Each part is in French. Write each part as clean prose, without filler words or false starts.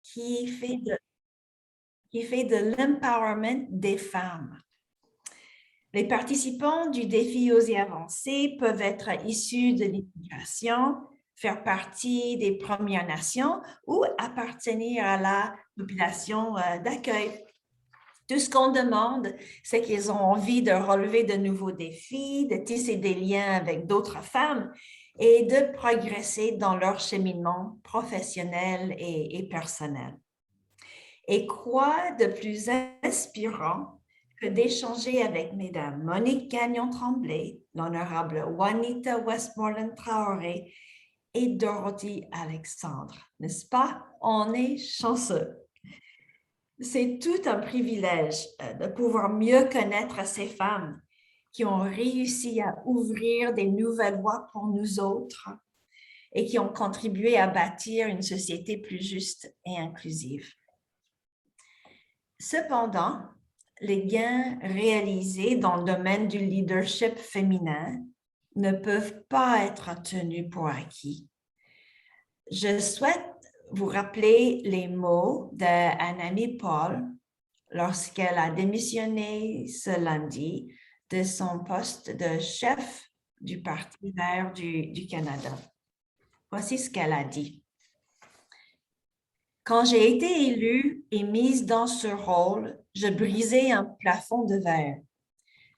qui fait de l'empowerment des femmes. Les participants du défi Oser avancer peuvent être issus de l'immigration, faire partie des Premières Nations ou appartenir à la population d'accueil. Tout ce qu'on demande, c'est qu'ils ont envie de relever de nouveaux défis, de tisser des liens avec d'autres femmes et de progresser dans leur cheminement professionnel et personnel. Et quoi de plus inspirant que d'échanger avec Mesdames Monique Gagnon-Tremblay, l'honorable Juanita Westmoreland-Traoré et Dorothy Alexandre, n'est-ce pas? On est chanceux. C'est tout un privilège de pouvoir mieux connaître ces femmes qui ont réussi à ouvrir des nouvelles voies pour nous autres et qui ont contribué à bâtir une société plus juste et inclusive. Cependant, les gains réalisés dans le domaine du leadership féminin ne peuvent pas être tenus pour acquis. Je souhaite vous rappeler les mots d'Annemie Paul lorsqu'elle a démissionné ce lundi de son poste de chef du Parti vert du Canada. Voici ce qu'elle a dit. Quand j'ai été élue et mise dans ce rôle, je brisais un plafond de verre.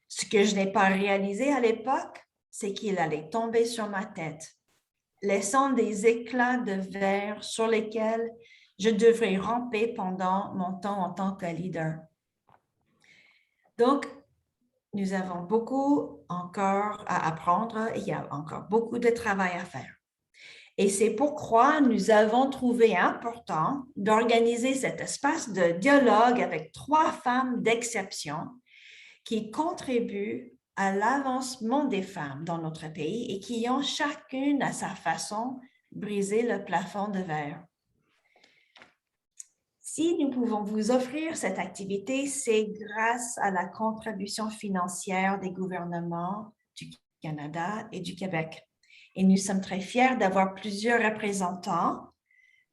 Ce que je n'ai pas réalisé à l'époque, c'est qu'il allait tomber sur ma tête, laissant des éclats de verre sur lesquels je devrais ramper pendant mon temps en tant que leader. Donc, nous avons beaucoup encore à apprendre et il y a encore beaucoup de travail à faire. Et c'est pourquoi nous avons trouvé important d'organiser cet espace de dialogue avec 3 femmes d'exception qui contribuent à l'avancement des femmes dans notre pays et qui ont chacune à sa façon brisé le plafond de verre. Si nous pouvons vous offrir cette activité, c'est grâce à la contribution financière des gouvernements du Canada et du Québec. Et nous sommes très fiers d'avoir plusieurs représentants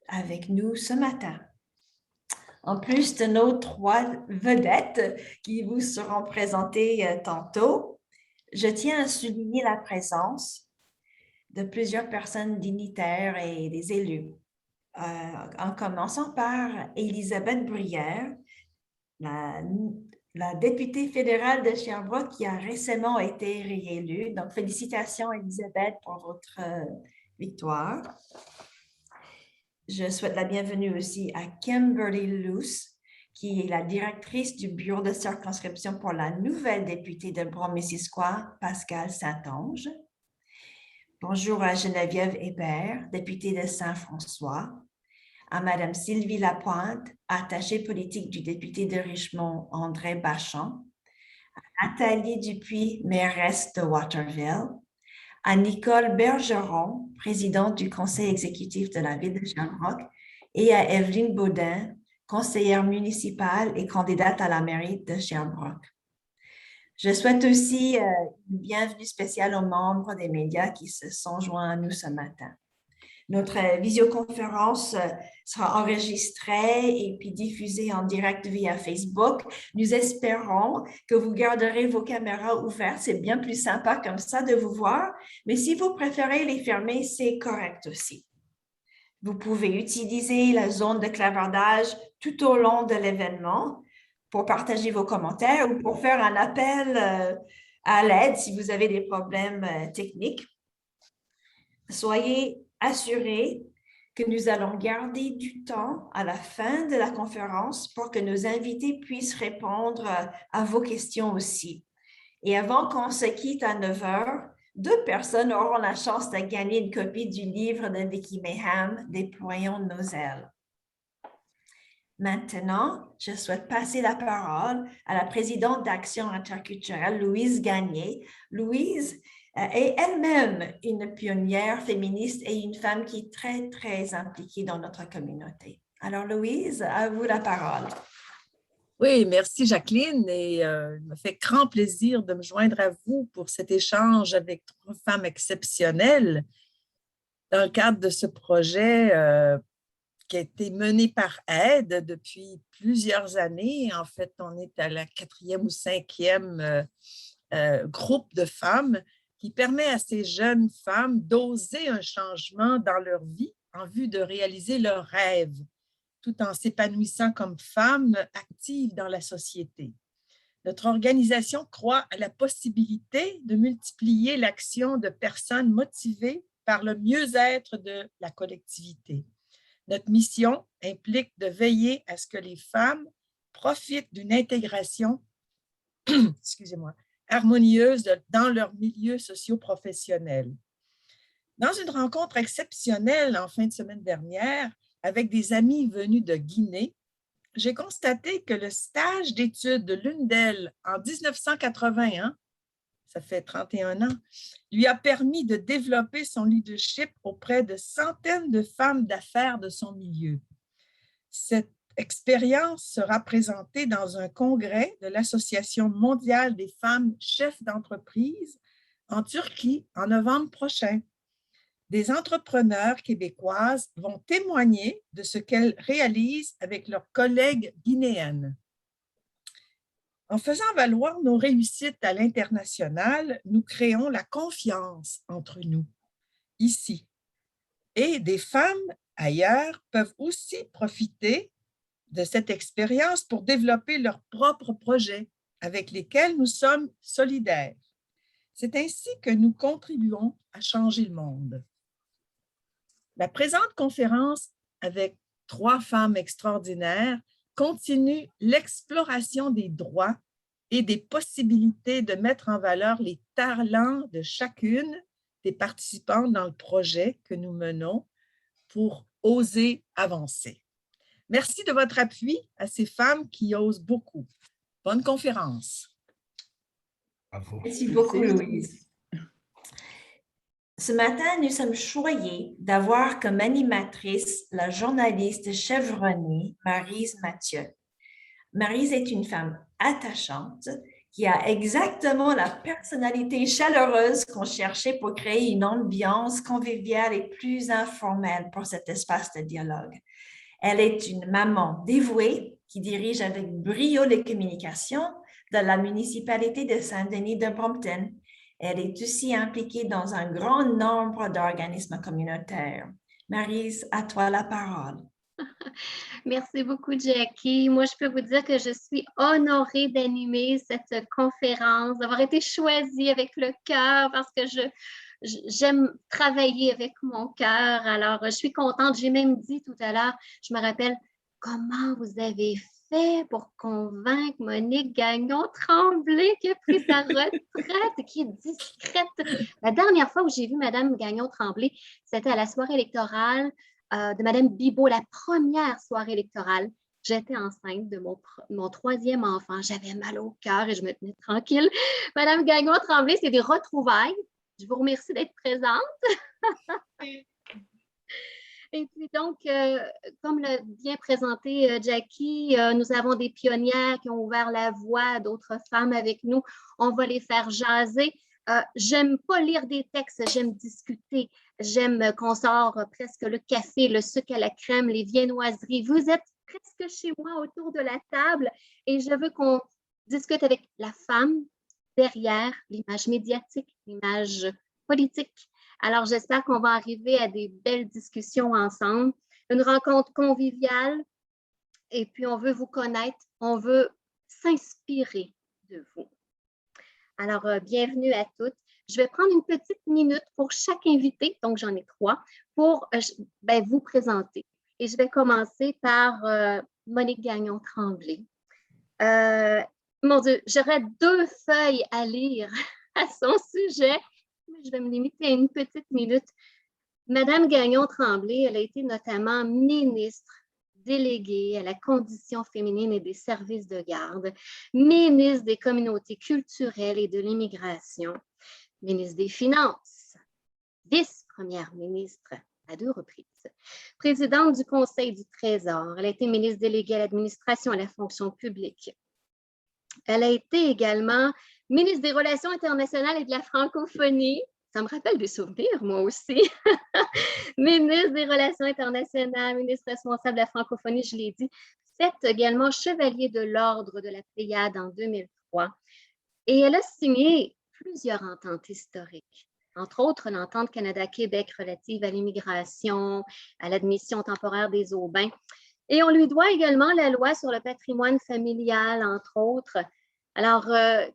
avec nous ce matin. En plus de nos 3 vedettes qui vous seront présentées tantôt, je tiens à souligner la présence de plusieurs personnes dignitaires et des élus. En commençant par Élisabeth Bruyère, la députée fédérale de Sherbrooke qui a récemment été réélue. Donc, félicitations, Élisabeth, pour votre victoire. Je souhaite la bienvenue aussi à Kimberly Luce, qui est la directrice du bureau de circonscription pour la nouvelle députée de Brome-Missisquoi, Pascale Saint-Onge. Bonjour à Geneviève Hébert, députée de Saint-François. À Madame Sylvie Lapointe, attachée politique du député de Richmond, André Bachand, à Nathalie Dupuis, mairesse de Waterville, à Nicole Bergeron, présidente du conseil exécutif de la ville de Sherbrooke, et à Evelyne Baudin, conseillère municipale et candidate à la mairie de Sherbrooke. Je souhaite aussi une bienvenue spéciale aux membres des médias qui se sont joints à nous ce matin. Notre visioconférence sera enregistrée et puis diffusée en direct via Facebook. Nous espérons que vous garderez vos caméras ouvertes. C'est bien plus sympa comme ça de vous voir. Mais si vous préférez les fermer, c'est correct aussi. Vous pouvez utiliser la zone de clavardage tout au long de l'événement pour partager vos commentaires ou pour faire un appel à l'aide si vous avez des problèmes techniques. Soyez assurés que nous allons garder du temps à la fin de la conférence pour que nos invités puissent répondre à vos questions aussi. Et avant qu'on se quitte à 9 heures, 2 personnes auront la chance de gagner une copie du livre de Vicki Mayham, Déployons nos ailes. Maintenant, je souhaite passer la parole à la présidente d'Action interculturelle, Louise Gagné. Louise est elle-même une pionnière féministe et une femme qui est très, très impliquée dans notre communauté. Alors, Louise, à vous la parole. Oui, merci Jacqueline et il me fait grand plaisir de me joindre à vous pour cet échange avec 3 femmes exceptionnelles dans le cadre de ce projet qui a été menée par Aide depuis plusieurs années. En fait, on est à la 4e ou 5e groupe de femmes qui permet à ces jeunes femmes d'oser un changement dans leur vie en vue de réaliser leurs rêves, tout en s'épanouissant comme femmes actives dans la société. Notre organisation croit à la possibilité de multiplier l'action de personnes motivées par le mieux-être de la collectivité. Notre mission implique de veiller à ce que les femmes profitent d'une intégration excusez-moi, harmonieuse dans leur milieu socio-professionnel. Dans une rencontre exceptionnelle en fin de semaine dernière avec des amis venus de Guinée, j'ai constaté que le stage d'études de l'une d'elles en 1981, ça fait 31 ans, lui a permis de développer son leadership auprès de centaines de femmes d'affaires de son milieu. Cette expérience sera présentée dans un congrès de l'Association mondiale des femmes chefs d'entreprise en Turquie en novembre prochain. Des entrepreneurs québécoises vont témoigner de ce qu'elles réalisent avec leurs collègues guinéennes. En faisant valoir nos réussites à l'international, nous créons la confiance entre nous, ici. Et des femmes ailleurs peuvent aussi profiter de cette expérience pour développer leurs propres projets avec lesquels nous sommes solidaires. C'est ainsi que nous contribuons à changer le monde. La présente conférence, avec 3 femmes extraordinaires, continue l'exploration des droits et des possibilités de mettre en valeur les talents de chacune des participantes dans le projet que nous menons pour oser avancer. Merci de votre appui à ces femmes qui osent beaucoup. Bonne conférence. Bravo. Merci beaucoup, Louise. Ce matin, nous sommes choyés d'avoir comme animatrice la journaliste chevronnée Maryse Mathieu. Maryse est une femme attachante qui a exactement la personnalité chaleureuse qu'on cherchait pour créer une ambiance conviviale et plus informelle pour cet espace de dialogue. Elle est une maman dévouée qui dirige avec brio les communications de la municipalité de Saint-Denis de Brompton. Elle est aussi impliquée dans un grand nombre d'organismes communautaires. Maryse, à toi la parole. Merci beaucoup, Jackie. Moi, je peux vous dire que je suis honorée d'animer cette conférence, d'avoir été choisie avec le cœur parce que j'aime travailler avec mon cœur. Alors, je suis contente. J'ai même dit tout à l'heure, je me rappelle, comment vous avez fait pour convaincre Monique Gagnon-Tremblay qui a pris sa retraite, qui est discrète. La dernière fois où j'ai vu Mme Gagnon-Tremblay, c'était à la soirée électorale de Mme Bibeau, la première soirée électorale. J'étais enceinte de mon 3e enfant. J'avais mal au cœur et je me tenais tranquille. Mme Gagnon-Tremblay, c'est des retrouvailles. Je vous remercie d'être présente. Et puis donc, comme l'a bien présenté Jackie, nous avons des pionnières qui ont ouvert la voie à d'autres femmes avec nous. On va les faire jaser. J'aime pas lire des textes, j'aime discuter. J'aime qu'on sort presque le café, le sucre à la crème, les viennoiseries. Vous êtes presque chez moi autour de la table et je veux qu'on discute avec la femme derrière l'image médiatique, l'image politique. Alors, j'espère qu'on va arriver à des belles discussions ensemble, une rencontre conviviale et puis on veut vous connaître, on veut s'inspirer de vous. Alors, bienvenue à toutes. Je vais prendre une petite minute pour chaque invité, donc j'en ai 3, pour vous présenter. Et je vais commencer par Monique Gagnon-Tremblay. Mon Dieu, j'aurais 2 feuilles à lire à son sujet, mais je vais me limiter à une petite minute. Madame Gagnon-Tremblay, elle a été notamment ministre déléguée à la condition féminine et des services de garde, ministre des communautés culturelles et de l'immigration, ministre des Finances, vice-première ministre à 2 reprises, présidente du Conseil du Trésor. Elle a été ministre déléguée à l'administration et à la fonction publique. Elle a été également ministre des Relations internationales et de la francophonie, Ça me rappelle des souvenirs, moi aussi. Ministre des Relations internationales, ministre responsable de la francophonie, je l'ai dit. Faite également chevalier de l'Ordre de la Pléiade en 2003. Et elle a signé plusieurs ententes historiques, entre autres l'entente Canada-Québec relative à l'immigration, à l'admission temporaire des Aubains. Et on lui doit également la loi sur le patrimoine familial, entre autres. Alors,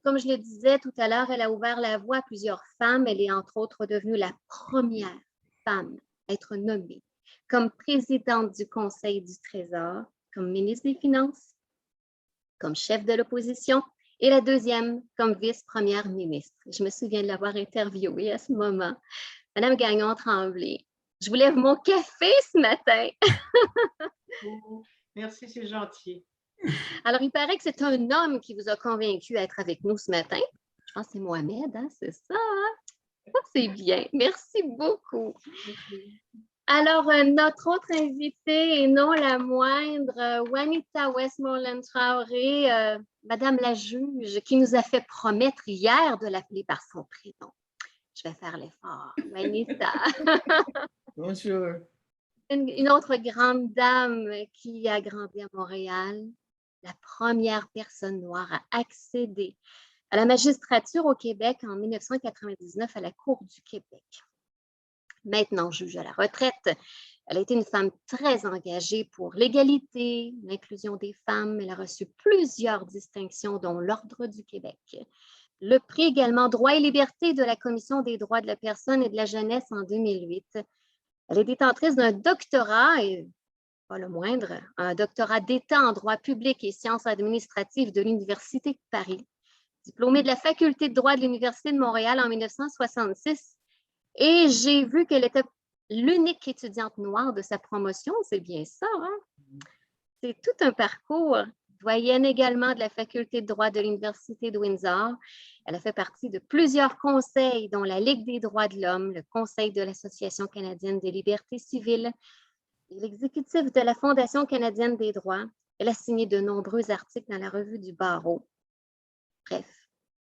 comme je le disais tout à l'heure, elle a ouvert la voie à plusieurs femmes. Elle est entre autres devenue la première femme à être nommée comme présidente du Conseil du Trésor, comme ministre des Finances, comme chef de l'opposition et la deuxième comme vice-première ministre. Je me souviens de l'avoir interviewée à ce moment. Madame Gagnon-Tremblay, je vous lève mon café ce matin. Oh, merci, c'est gentil. Alors, il paraît que c'est un homme qui vous a convaincu à être avec nous ce matin. Je pense que c'est Mohamed, hein? C'est ça, hein? C'est bien. Merci beaucoup. Alors, notre autre invitée, et non la moindre, Juanita Westmoreland-Traoré, Madame la juge, qui nous a fait promettre hier de l'appeler par son prénom. Je vais faire l'effort. Juanita. Bonjour. Une autre grande dame qui a grandi à Montréal, la première personne noire à accéder à la magistrature au Québec en 1999 à la Cour du Québec. Maintenant juge à la retraite, elle a été une femme très engagée pour l'égalité, l'inclusion des femmes. Elle a reçu plusieurs distinctions, dont l'Ordre du Québec. Le prix également Droits et libertés de la Commission des droits de la personne et de la jeunesse en 2008. Elle est détentrice d'un doctorat, et pas le moindre, un doctorat d'État en droit public et sciences administratives de l'Université de Paris, diplômée de la Faculté de droit de l'Université de Montréal en 1966. Et j'ai vu qu'elle était l'unique étudiante noire de sa promotion. C'est bien ça, hein? C'est tout un parcours. Doyenne également de la Faculté de droit de l'Université de Windsor. Elle a fait partie de plusieurs conseils, dont la Ligue des droits de l'homme, le Conseil de l'Association canadienne des libertés civiles et l'exécutif de la Fondation canadienne des droits. Elle a signé de nombreux articles dans la revue du Barreau. Bref,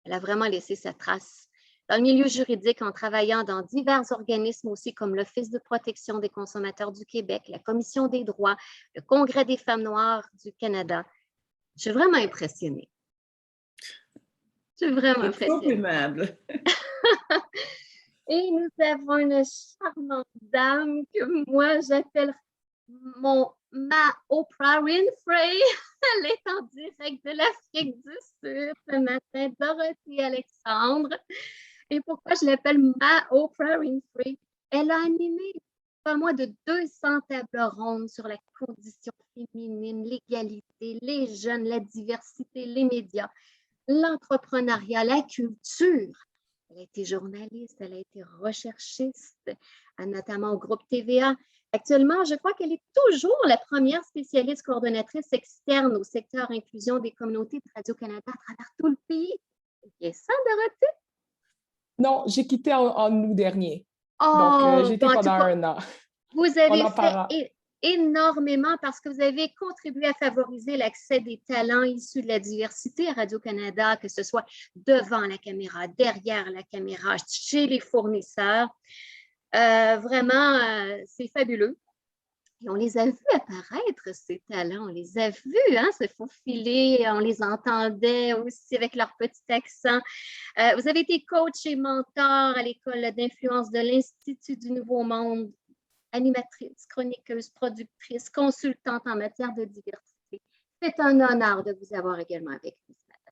elle a vraiment laissé sa trace dans le milieu juridique en travaillant dans divers organismes aussi comme l'Office de protection des consommateurs du Québec, la Commission des droits, le Congrès des femmes noires du Canada. Je suis vraiment impressionnée. Je suis vraiment impressionnée. Trop aimable. Et nous avons une charmante dame que moi j'appelle ma Oprah Winfrey. Elle est en direct de l'Afrique du Sud ce matin, Dorothy Alexandre. Et pourquoi je l'appelle ma Oprah Winfrey? Elle a animé pas moins de 200 tables rondes sur la condition féminine, l'égalité, les jeunes, la diversité, les médias, l'entrepreneuriat, la culture. Elle a été journaliste, elle a été recherchiste, notamment au groupe TVA. Actuellement, je crois qu'elle est toujours la première spécialiste coordonnatrice externe au secteur inclusion des communautés de Radio-Canada à travers tout le pays. C'est ça, Dorothée? Non, j'ai quitté en août dernier. Oh, Donc, j'étais bon, pendant un an. Vous avez On en parlera. fait énormément parce que vous avez contribué à favoriser l'accès des talents issus de la diversité à Radio-Canada, que ce soit devant la caméra, derrière la caméra, chez les fournisseurs. Vraiment, c'est fabuleux. Et on les a vus apparaître, ces talents. On les a vus, hein, se faufiler. On les entendait aussi avec leur petit accent. Vous avez été coach et mentor à l'école d'influence de l'Institut du Nouveau Monde, animatrice, chroniqueuse, productrice, consultante en matière de diversité. C'est un honneur de vous avoir également avec nous ce matin.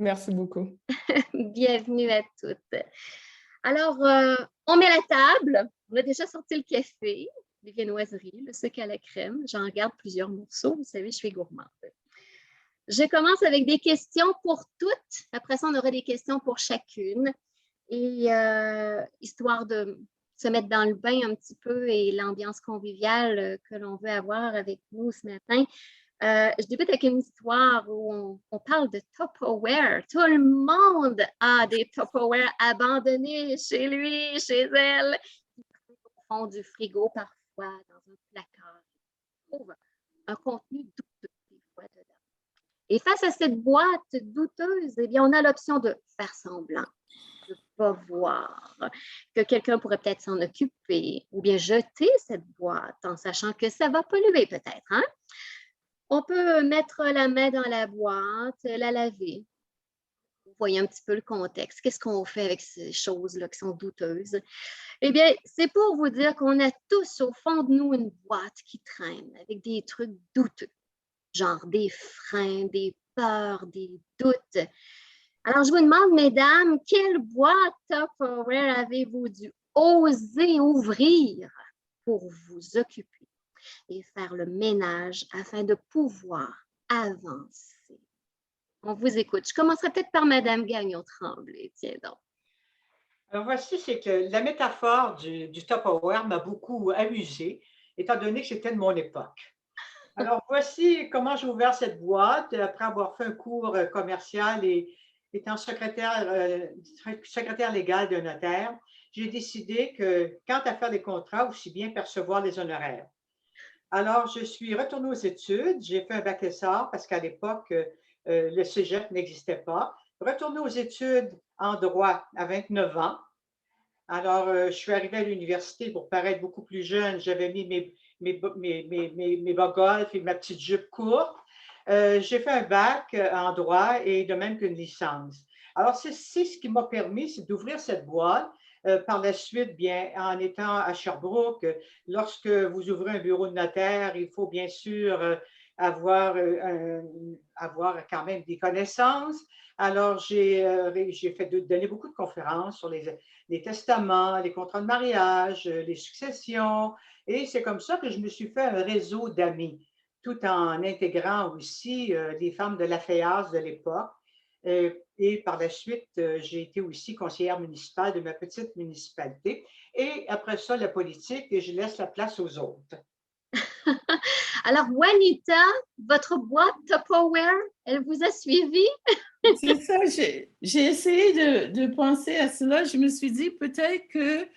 Merci beaucoup. Bienvenue à toutes. Alors, on met la table. On a déjà sorti le café, les viennoiseries, le sucre à la crème. J'en garde plusieurs morceaux. Vous savez, je suis gourmande. Je commence avec des questions pour toutes. Après ça, on aura des questions pour chacune. Et histoire de se mettre dans le bain un petit peu et l'ambiance conviviale que l'on veut avoir avec nous ce matin. Je débute avec une histoire où on parle de Tupperware. Tout le monde a des Tupperware abandonnés chez lui, chez elle. Au fond du frigo, parfois dans un placard. On trouve un contenu douteux des fois dedans. Et face à cette boîte douteuse, eh bien, on a l'option de faire semblant, de pas voir, que quelqu'un pourrait peut-être s'en occuper ou bien jeter cette boîte en sachant que ça va polluer peut-être, hein? On peut mettre la main dans la boîte, la laver. Vous voyez un petit peu le contexte. Qu'est-ce qu'on fait avec ces choses-là qui sont douteuses? Eh bien, c'est pour vous dire qu'on a tous au fond de nous une boîte qui traîne avec des trucs douteux, genre des freins, des peurs, des doutes. Alors, je vous demande, mesdames, quelle boîte Tupperware avez-vous dû oser ouvrir pour vous occuper et faire le ménage afin de pouvoir avancer? On vous écoute. Je commencerai peut-être par Madame Gagnon-Tremblay. Tiens donc. Alors voici, c'est que la métaphore du Tupperware m'a beaucoup amusée, étant donné que c'était de mon époque. Alors voici comment j'ai ouvert cette boîte après avoir fait un cours commercial et étant secrétaire légal d'un notaire. J'ai décidé que quant à faire des contrats, aussi bien percevoir les honoraires. Alors, je suis retournée aux études. J'ai fait un bac SR parce qu'à l'époque, le cégep n'existait pas. Retournée aux études en droit à 29 ans. Alors, je suis arrivée à l'université pour paraître beaucoup plus jeune. J'avais mis mes bas golf et ma petite jupe courte. J'ai fait un bac en droit et de même qu'une licence. Alors, c'est ce qui m'a permis, c'est d'ouvrir cette boîte. Par la suite, bien, en étant à Sherbrooke, lorsque vous ouvrez un bureau de notaire, il faut bien sûr avoir quand même des connaissances. Alors, j'ai donné beaucoup de conférences sur les testaments, les contrats de mariage, les successions. Et c'est comme ça que je me suis fait un réseau d'amis, tout en intégrant aussi les femmes de la FEAS de l'époque. Et par la suite, j'ai été aussi conseillère municipale de ma petite municipalité. Et après ça, la politique, et je laisse la place aux autres. Alors, Juanita, votre boîte Tupperware, elle vous a suivi? C'est ça, j'ai essayé de penser à cela. Je me suis dit peut-être que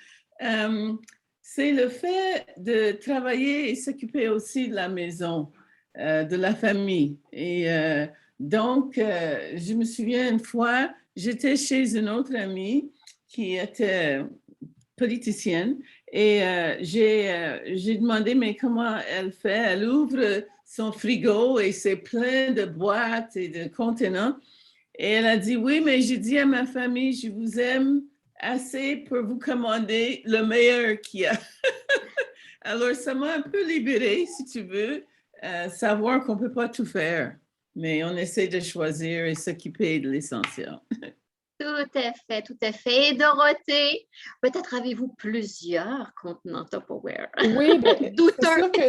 c'est le fait de travailler et s'occuper aussi de la maison, de la famille. Et donc, je me souviens une fois, j'étais chez une autre amie qui était politicienne et j'ai demandé mais comment elle fait? Elle ouvre son frigo et c'est plein de boîtes et de contenants. Et elle a dit oui, mais j'ai dit à ma famille, je vous aime assez pour vous commander le meilleur qu'il y a. Alors, ça m'a un peu libérée, si tu veux, savoir qu'on ne peut pas tout faire, mais on essaie de choisir et s'occuper de l'essentiel. Tout à fait, tout à fait. Et Dorothée, peut-être avez-vous plusieurs contenants Tupperware? Oui, bien, c'est Douteux. sûr que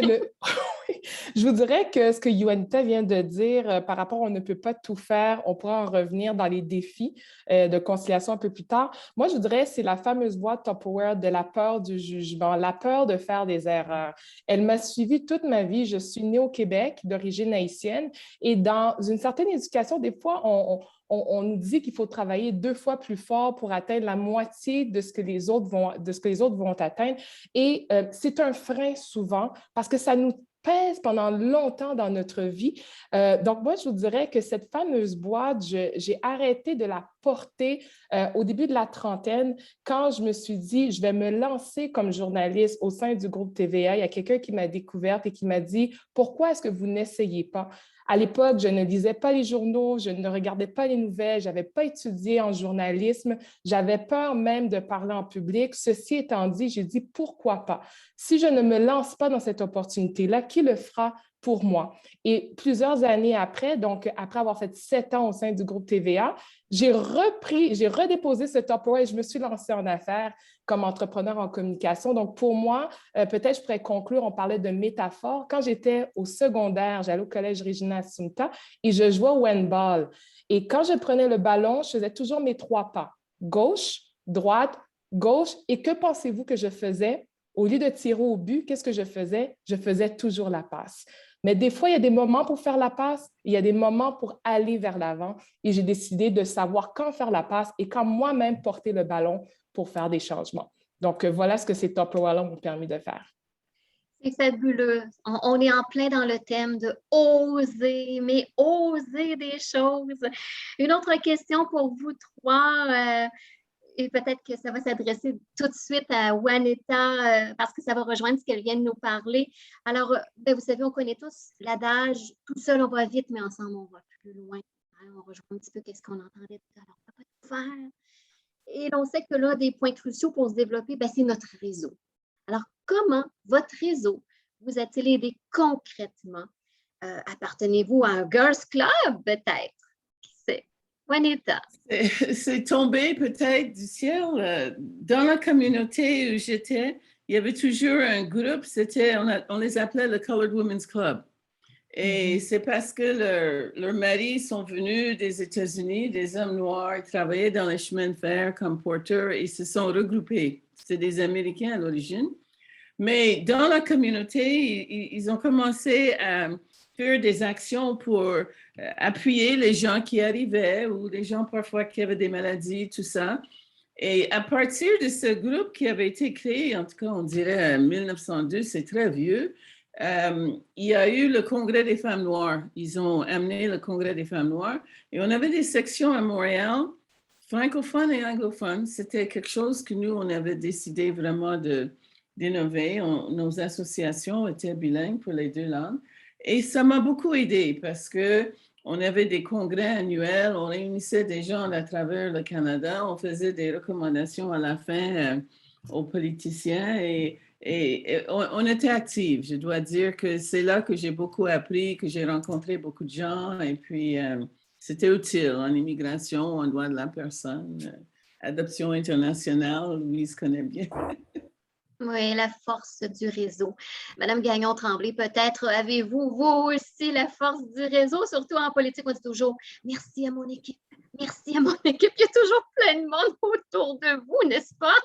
je vous dirais que ce que Juanita vient de dire par rapport à on ne peut pas tout faire, on pourra en revenir dans les défis de conciliation un peu plus tard. Moi, je dirais que c'est la fameuse boîte Tupperware de la peur du jugement, la peur de faire des erreurs. Elle m'a suivie toute ma vie. Je suis née au Québec, d'origine haïtienne, et dans une certaine éducation, des fois, on nous dit qu'il faut travailler 2 fois plus fort pour atteindre la moitié de ce que les autres vont atteindre. Et c'est un frein souvent parce que ça nous pèse pendant longtemps dans notre vie. Donc, moi, je vous dirais que cette fameuse boîte, j'ai arrêté de la porter au début de la trentaine quand je me suis dit, je vais me lancer comme journaliste au sein du groupe TVA. Il y a quelqu'un qui m'a découverte et qui m'a dit, pourquoi est-ce que vous n'essayez pas? À l'époque, je ne lisais pas les journaux, je ne regardais pas les nouvelles, je n'avais pas étudié en journalisme, j'avais peur même de parler en public. Ceci étant dit, j'ai dit pourquoi pas? Si je ne me lance pas dans cette opportunité-là, qui le fera pour moi? Et plusieurs années après, donc après avoir fait 7 ans au sein du groupe TVA, j'ai redéposé ce Tupperware et je me suis lancée en affaires comme entrepreneur en communication. Donc, pour moi, peut-être je pourrais conclure, on parlait de métaphore. Quand j'étais au secondaire, j'allais au collège Regina Assunta et je jouais au handball. Et quand je prenais le ballon, je faisais toujours mes 3 pas. Gauche, droite, gauche. Et que pensez-vous que je faisais? Au lieu de tirer au but, qu'est-ce que je faisais? Je faisais toujours la passe. Mais des fois, il y a des moments pour faire la passe, il y a des moments pour aller vers l'avant. Et j'ai décidé de savoir quand faire la passe et quand moi-même porter le ballon pour faire des changements. Donc, voilà ce que ces Tupperware m'ont permis de faire. C'est fabuleux. On est en plein dans le thème de oser, mais oser des choses. Une autre question pour vous trois. Et peut-être que ça va s'adresser tout de suite à Juanita parce que ça va rejoindre ce qu'elle vient de nous parler. Alors, ben, vous savez, on connaît tous l'adage, tout seul on va vite, mais ensemble on va plus loin. Hein, on rejoint un petit peu ce qu'on entendait tout à l'heure. On ne peut pas tout faire. Et on sait que l'un des points cruciaux pour se développer, ben, c'est notre réseau. Alors, comment votre réseau vous a-t-il aidé concrètement? Appartenez-vous à un Girls Club, peut-être? Qui sait? Juanita. C'est tombé peut-être du ciel. Dans la communauté où j'étais, il y avait toujours un groupe, on les appelait le Colored Women's Club. Et c'est parce que leurs maris sont venus des États-Unis, des hommes noirs, ils travaillaient dans les chemins de fer comme porteurs et se sont regroupés. C'était des Américains à l'origine. Mais dans la communauté, ils ont commencé à faire des actions pour appuyer les gens qui arrivaient ou les gens parfois qui avaient des maladies, tout ça. Et à partir de ce groupe qui avait été créé, en tout cas, on dirait en 1902, c'est très vieux, il y a eu le Congrès des femmes noires. Ils ont amené le Congrès des femmes noires et on avait des sections à Montréal, francophones et anglophones. C'était quelque chose que nous, on avait décidé vraiment d'innover. Nos associations étaient bilingues pour les deux langues. Et ça m'a beaucoup aidé parce qu'on avait des congrès annuels, on réunissait des gens à travers le Canada, on faisait des recommandations à la fin aux politiciens et on était actifs. Je dois dire que c'est là que j'ai beaucoup appris, que j'ai rencontré beaucoup de gens et puis c'était utile en immigration, en droit de la personne, adoption internationale, Louise connaît bien. Oui, la force du réseau. Madame Gagnon-Tremblay, peut-être avez-vous, vous aussi, la force du réseau, surtout en politique, on dit toujours « merci à mon équipe, merci à mon équipe ». Il y a toujours plein de monde autour de vous, n'est-ce pas?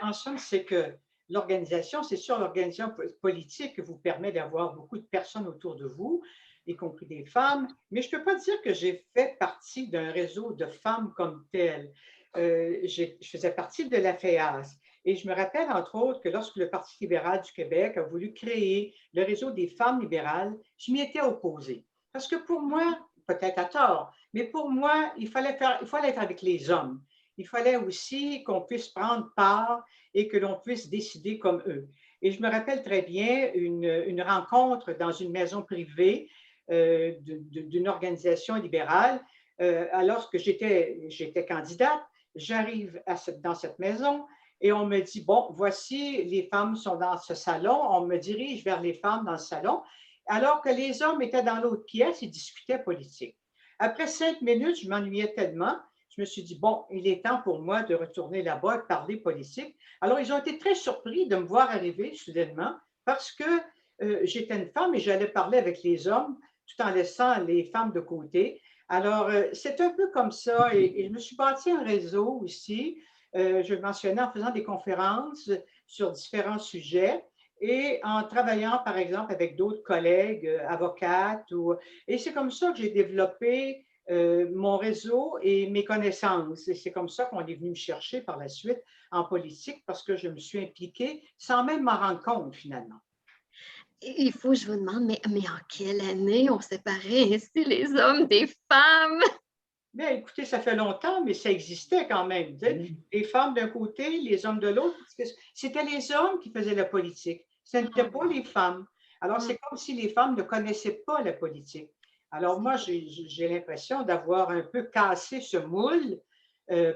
En somme, c'est que l'organisation, c'est sûr, l'organisation politique vous permet d'avoir beaucoup de personnes autour de vous, y compris des femmes, mais je ne peux pas dire que j'ai fait partie d'un réseau de femmes comme tel. Je faisais partie de la FEAS. Et je me rappelle, entre autres, que lorsque le Parti libéral du Québec a voulu créer le réseau des femmes libérales, je m'y étais opposée. Parce que pour moi, peut-être à tort, mais pour moi, il fallait être avec les hommes. Il fallait aussi qu'on puisse prendre part et que l'on puisse décider comme eux. Et je me rappelle très bien une rencontre dans une maison privée d'une organisation libérale. Alors que j'étais candidate, j'arrive dans cette maison et on me dit, bon, voici, les femmes sont dans ce salon. On me dirige vers les femmes dans le salon, alors que les hommes étaient dans l'autre pièce et discutaient politique. Après 5 minutes, je m'ennuyais tellement. Je me suis dit, bon, il est temps pour moi de retourner là-bas et parler politique. Alors, ils ont été très surpris de me voir arriver soudainement parce que j'étais une femme et j'allais parler avec les hommes tout en laissant les femmes de côté. Alors, c'est un peu comme ça et je me suis bâti un réseau aussi. Je le mentionnais en faisant des conférences sur différents sujets et en travaillant, par exemple, avec d'autres collègues avocates. Et c'est comme ça que j'ai développé mon réseau et mes connaissances. Et c'est comme ça qu'on est venu me chercher par la suite en politique parce que je me suis impliquée sans même m'en rendre compte finalement. Il faut que je vous demande, mais en quelle année on séparait ainsi les hommes des femmes? Bien, écoutez, ça fait longtemps, mais ça existait quand même. Les femmes d'un côté, les hommes de l'autre. C'était les hommes qui faisaient la politique. Ce n'était pas les femmes. Alors, c'est comme si les femmes ne connaissaient pas la politique. Alors, moi, j'ai l'impression d'avoir un peu cassé ce moule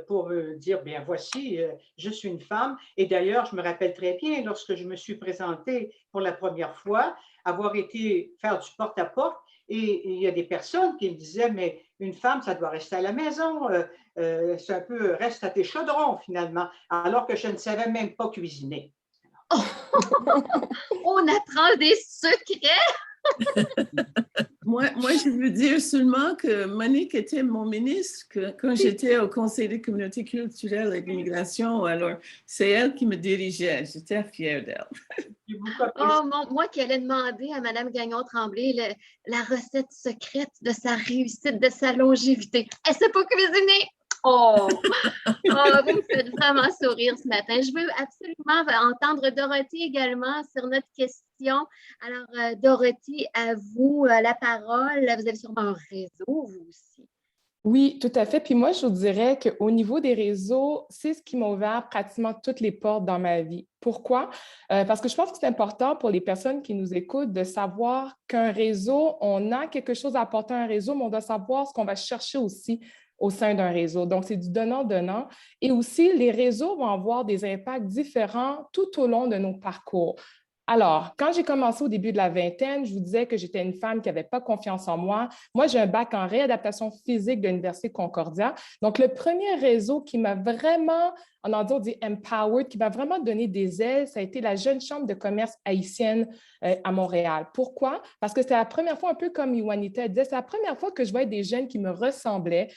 pour dire, bien, voici, je suis une femme. Et d'ailleurs, je me rappelle très bien, lorsque je me suis présentée pour la première fois, avoir été faire du porte-à-porte, et il y a des personnes qui me disaient, mais une femme, ça doit rester à la maison, c'est un peu, reste à tes chaudrons finalement, alors que je ne savais même pas cuisiner. On apprend des secrets! Moi, je veux dire seulement que Monique était mon ministre quand j'étais au Conseil des communautés culturelles et de l'immigration. Alors, c'est elle qui me dirigeait. J'étais fière d'elle. Oh, moi qui allais demander à Mme Gagnon-Tremblay la recette secrète de sa réussite, de sa longévité. Elle ne sait pas cuisiner! Oh, vous me faites vraiment sourire ce matin. Je veux absolument entendre Dorothy également sur notre question. Alors, Dorothy, à vous la parole. Vous avez sûrement un réseau, vous aussi. Oui, tout à fait. Puis moi, je vous dirais qu'au niveau des réseaux, c'est ce qui m'a ouvert pratiquement toutes les portes dans ma vie. Pourquoi? Parce que je pense que c'est important pour les personnes qui nous écoutent de savoir qu'un réseau, on a quelque chose à apporter à un réseau, mais on doit savoir ce qu'on va chercher aussi au sein d'un réseau. Donc, c'est du donnant-donnant. Et aussi, les réseaux vont avoir des impacts différents tout au long de nos parcours. Alors, quand j'ai commencé au début de la vingtaine, je vous disais que j'étais une femme qui n'avait pas confiance en moi. Moi, j'ai un bac en réadaptation physique de l'Université Concordia. Donc, le premier réseau qui m'a vraiment, en anglais, on dit empowered, qui m'a vraiment donné des ailes, ça a été la Jeune Chambre de commerce haïtienne à Montréal. Pourquoi? Parce que c'était la première fois, un peu comme Juanita disait, c'est la première fois que je voyais des jeunes qui me ressemblaient.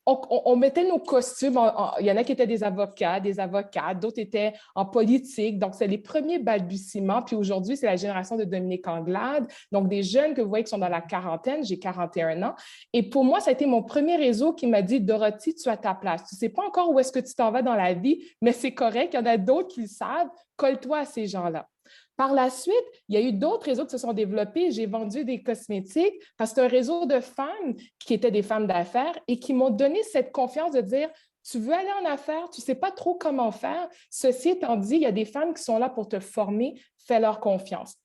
On mettait nos costumes, il y en a qui étaient des avocats, des avocates, d'autres étaient en politique. Donc, c'est les premiers balbutiements. Puis aujourd'hui, c'est la génération de Dominique Anglade. Donc, des jeunes que vous voyez qui sont dans la quarantaine, j'ai 41 ans. Et pour moi, ça a été mon premier réseau qui m'a dit, Dorothy, tu as ta place. Tu ne sais pas encore où est-ce que tu t'en vas dans la vie, mais c'est correct. Il y en a d'autres qui le savent. Colle-toi à ces gens-là. Par la suite, il y a eu d'autres réseaux qui se sont développés. J'ai vendu des cosmétiques parce que c'est un réseau de femmes qui étaient des femmes d'affaires et qui m'ont donné cette confiance de dire, tu veux aller en affaires, tu ne sais pas trop comment faire. Ceci étant dit, il y a des femmes qui sont là pour te former, fais-leur confiance.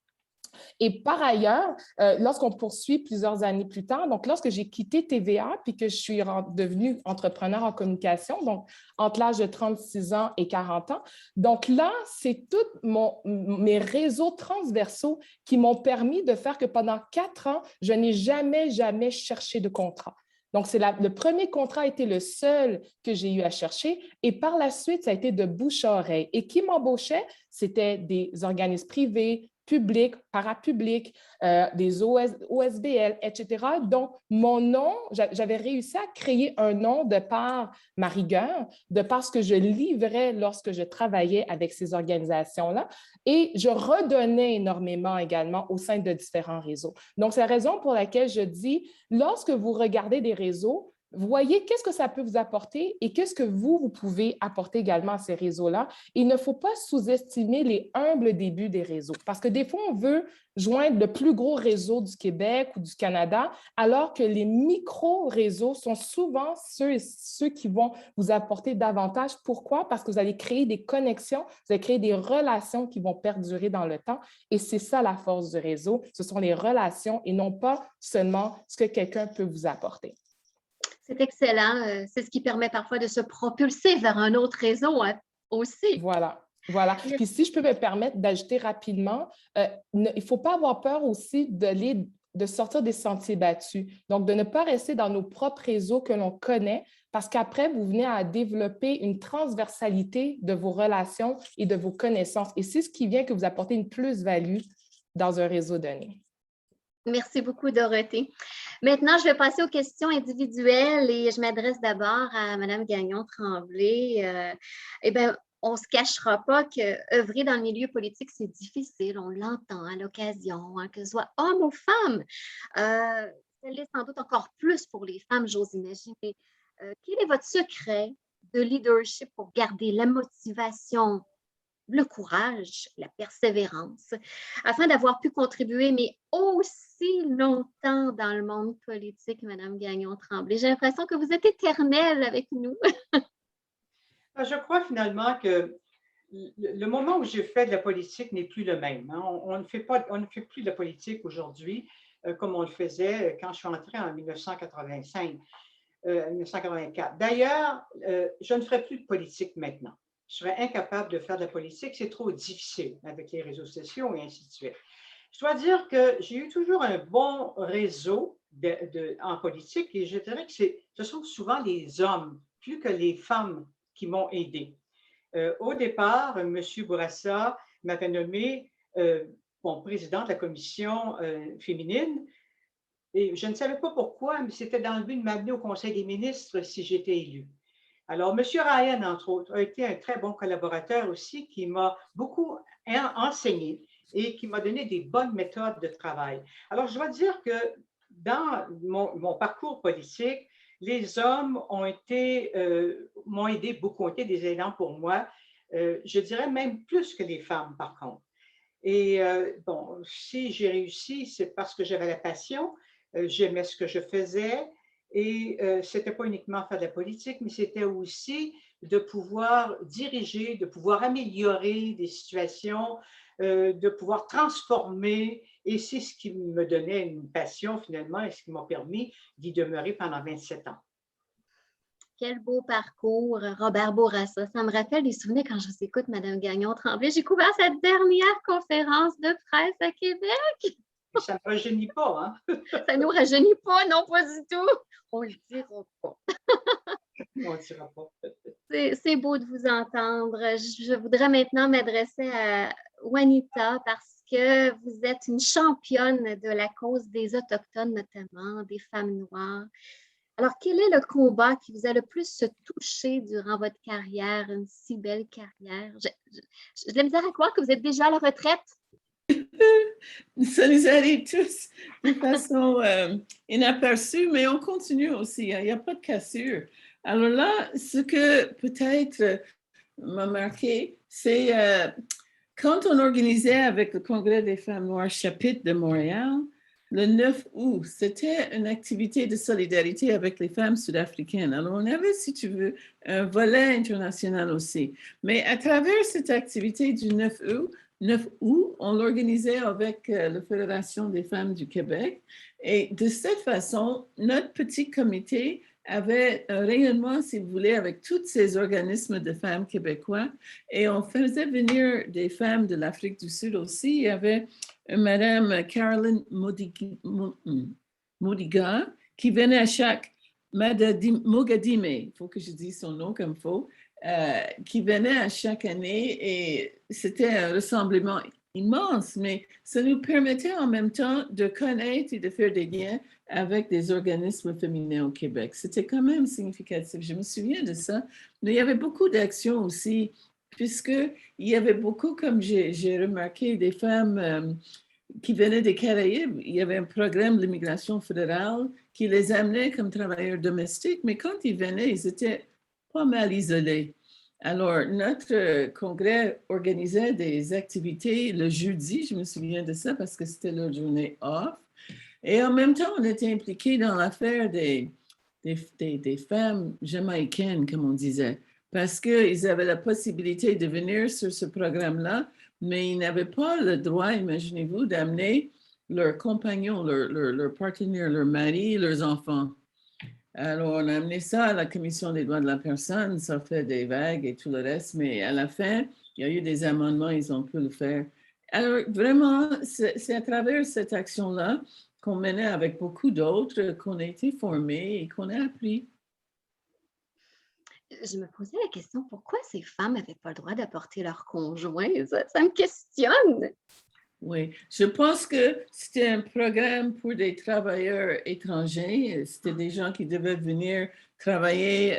Et par ailleurs, lorsqu'on poursuit plusieurs années plus tard, donc lorsque j'ai quitté TVA puis que je suis devenue entrepreneur en communication, donc entre l'âge de 36 ans et 40 ans, donc là, c'est tous mes réseaux transversaux qui m'ont permis de faire que pendant 4 ans, je n'ai jamais cherché de contrat. Donc, le premier contrat a été le seul que j'ai eu à chercher. Et par la suite, ça a été de bouche à oreille. Et qui m'embauchait? C'était des organismes privés, publics, parapublics, des OSBL, etc. Donc, mon nom, j'avais réussi à créer un nom de par ma rigueur, de par ce que je livrais lorsque je travaillais avec ces organisations-là. Et je redonnais énormément également au sein de différents réseaux. Donc, c'est la raison pour laquelle je dis, lorsque vous regardez des réseaux, voyez qu'est-ce que ça peut vous apporter et qu'est-ce que vous pouvez apporter également à ces réseaux-là. Il ne faut pas sous-estimer les humbles débuts des réseaux parce que des fois, on veut joindre le plus gros réseau du Québec ou du Canada, alors que les micro-réseaux sont souvent ceux qui vont vous apporter davantage. Pourquoi? Parce que vous allez créer des connexions, vous allez créer des relations qui vont perdurer dans le temps. Et c'est ça la force du réseau. Ce sont les relations et non pas seulement ce que quelqu'un peut vous apporter. C'est excellent. C'est ce qui permet parfois de se propulser vers un autre réseau aussi. Voilà. Puis si je peux me permettre d'ajouter rapidement, il ne faut pas avoir peur aussi de sortir des sentiers battus. Donc, de ne pas rester dans nos propres réseaux que l'on connaît parce qu'après, vous venez à développer une transversalité de vos relations et de vos connaissances. Et c'est ce qui vient que vous apportez une plus-value dans un réseau donné. Merci beaucoup, Dorothée. Maintenant, je vais passer aux questions individuelles et je m'adresse d'abord à Mme Gagnon-Tremblay. On ne se cachera pas qu'œuvrer dans le milieu politique, c'est difficile. On l'entend à l'occasion, hein, que ce soit homme ou femme. Ça l'est sans doute encore plus pour les femmes, j'ose imaginer. Quel est votre secret de leadership pour garder la motivation, le courage, la persévérance, afin d'avoir pu contribuer, mais aussi longtemps dans le monde politique, Mme Gagnon-Tremblay? J'ai l'impression que vous êtes éternelle avec nous. Je crois finalement que le moment où j'ai fait de la politique n'est plus le même. Hein. On ne fait plus de la politique aujourd'hui comme on le faisait quand je suis entrée en 1984. D'ailleurs, je ne ferai plus de politique maintenant. Je serais incapable de faire de la politique, c'est trop difficile avec les réseaux sociaux et ainsi de suite. Je dois dire que j'ai eu toujours un bon réseau en politique et je dirais que ce sont souvent les hommes plus que les femmes qui m'ont aidé. Au départ, M. Bourassa m'avait nommé président de la commission féminine et je ne savais pas pourquoi, mais c'était dans le but de m'amener au Conseil des ministres si j'étais élue. Alors, M. Ryan, entre autres, a été un très bon collaborateur aussi qui m'a beaucoup enseigné et qui m'a donné des bonnes méthodes de travail. Alors, je dois dire que dans mon parcours politique, les hommes m'ont aidé beaucoup, ont été des aidants pour moi, je dirais même plus que les femmes, par contre. Et si j'ai réussi, c'est parce que j'avais la passion, j'aimais ce que je faisais Et ce n'était pas uniquement faire de la politique, mais c'était aussi de pouvoir diriger, de pouvoir améliorer des situations, de pouvoir transformer. Et c'est ce qui me donnait une passion finalement et ce qui m'a permis d'y demeurer pendant 27 ans. Quel beau parcours, Robert Bourassa. Ça me rappelle des souvenirs quand je vous écoute, Mme Gagnon-Tremblay. J'ai couvert cette dernière conférence de presse à Québec. Ça ne me rajeunit pas, hein? Ça ne nous rajeunit pas, non, pas du tout. On ne le dira pas. On ne dira pas. C'est beau de vous entendre. Je voudrais maintenant m'adresser à Juanita parce que vous êtes une championne de la cause des Autochtones, notamment des femmes noires. Alors, quel est le combat qui vous a le plus touché durant votre carrière, une si belle carrière? J'ai de la misère à croire que vous êtes déjà à la retraite. Ça nous arrive tous de façon inaperçue, mais on continue aussi. Il n'y a pas de cassure. Alors là, ce que peut-être m'a marqué, c'est quand on organisait avec le Congrès des femmes noires chapitre de Montréal, le 9 août, c'était une activité de solidarité avec les femmes sud-africaines. Alors, on avait, si tu veux, un volet international aussi. Mais à travers cette activité du 9 août, on l'organisait avec la Fédération des femmes du Québec. Et de cette façon, notre petit comité avait un rayonnement, si vous voulez, avec tous ces organismes de femmes québécois. Et on faisait venir des femmes de l'Afrique du Sud aussi. Il y avait Madame Caroline Modiga qui venait à chaque Mogadime, il faut que je dise son nom comme il faut, qui venait à chaque année et c'était un rassemblement immense, mais ça nous permettait en même temps de connaître et de faire des liens avec des organismes féminins au Québec. C'était quand même significatif. Je me souviens de ça, mais il y avait beaucoup d'actions aussi, puisqu'il y avait beaucoup, comme j'ai remarqué, des femmes qui venaient des Caraïbes. Il y avait un programme de l'immigration fédérale qui les amenait comme travailleurs domestiques, mais quand ils venaient, ils étaient pas mal isolés. Alors, notre congrès organisait des activités le jeudi, je me souviens de ça parce que c'était leur journée off. Et en même temps, on était impliqués dans l'affaire des femmes jamaïcaines, comme on disait, parce qu'ils avaient la possibilité de venir sur ce programme-là, mais ils n'avaient pas le droit, imaginez-vous, d'amener leurs compagnons, leurs partenaires, leurs maris, leurs enfants. Alors, on a amené ça à la Commission des droits de la personne, ça fait des vagues et tout le reste, mais à la fin, il y a eu des amendements, ils ont pu le faire. Alors, vraiment, c'est à travers cette action-là qu'on menait avec beaucoup d'autres, qu'on a été formés et qu'on a appris. Je me posais la question, pourquoi ces femmes n'avaient pas le droit d'apporter leur conjoint? Ça me questionne. Oui, je pense que c'était un programme pour des travailleurs étrangers. C'était des gens qui devaient venir travailler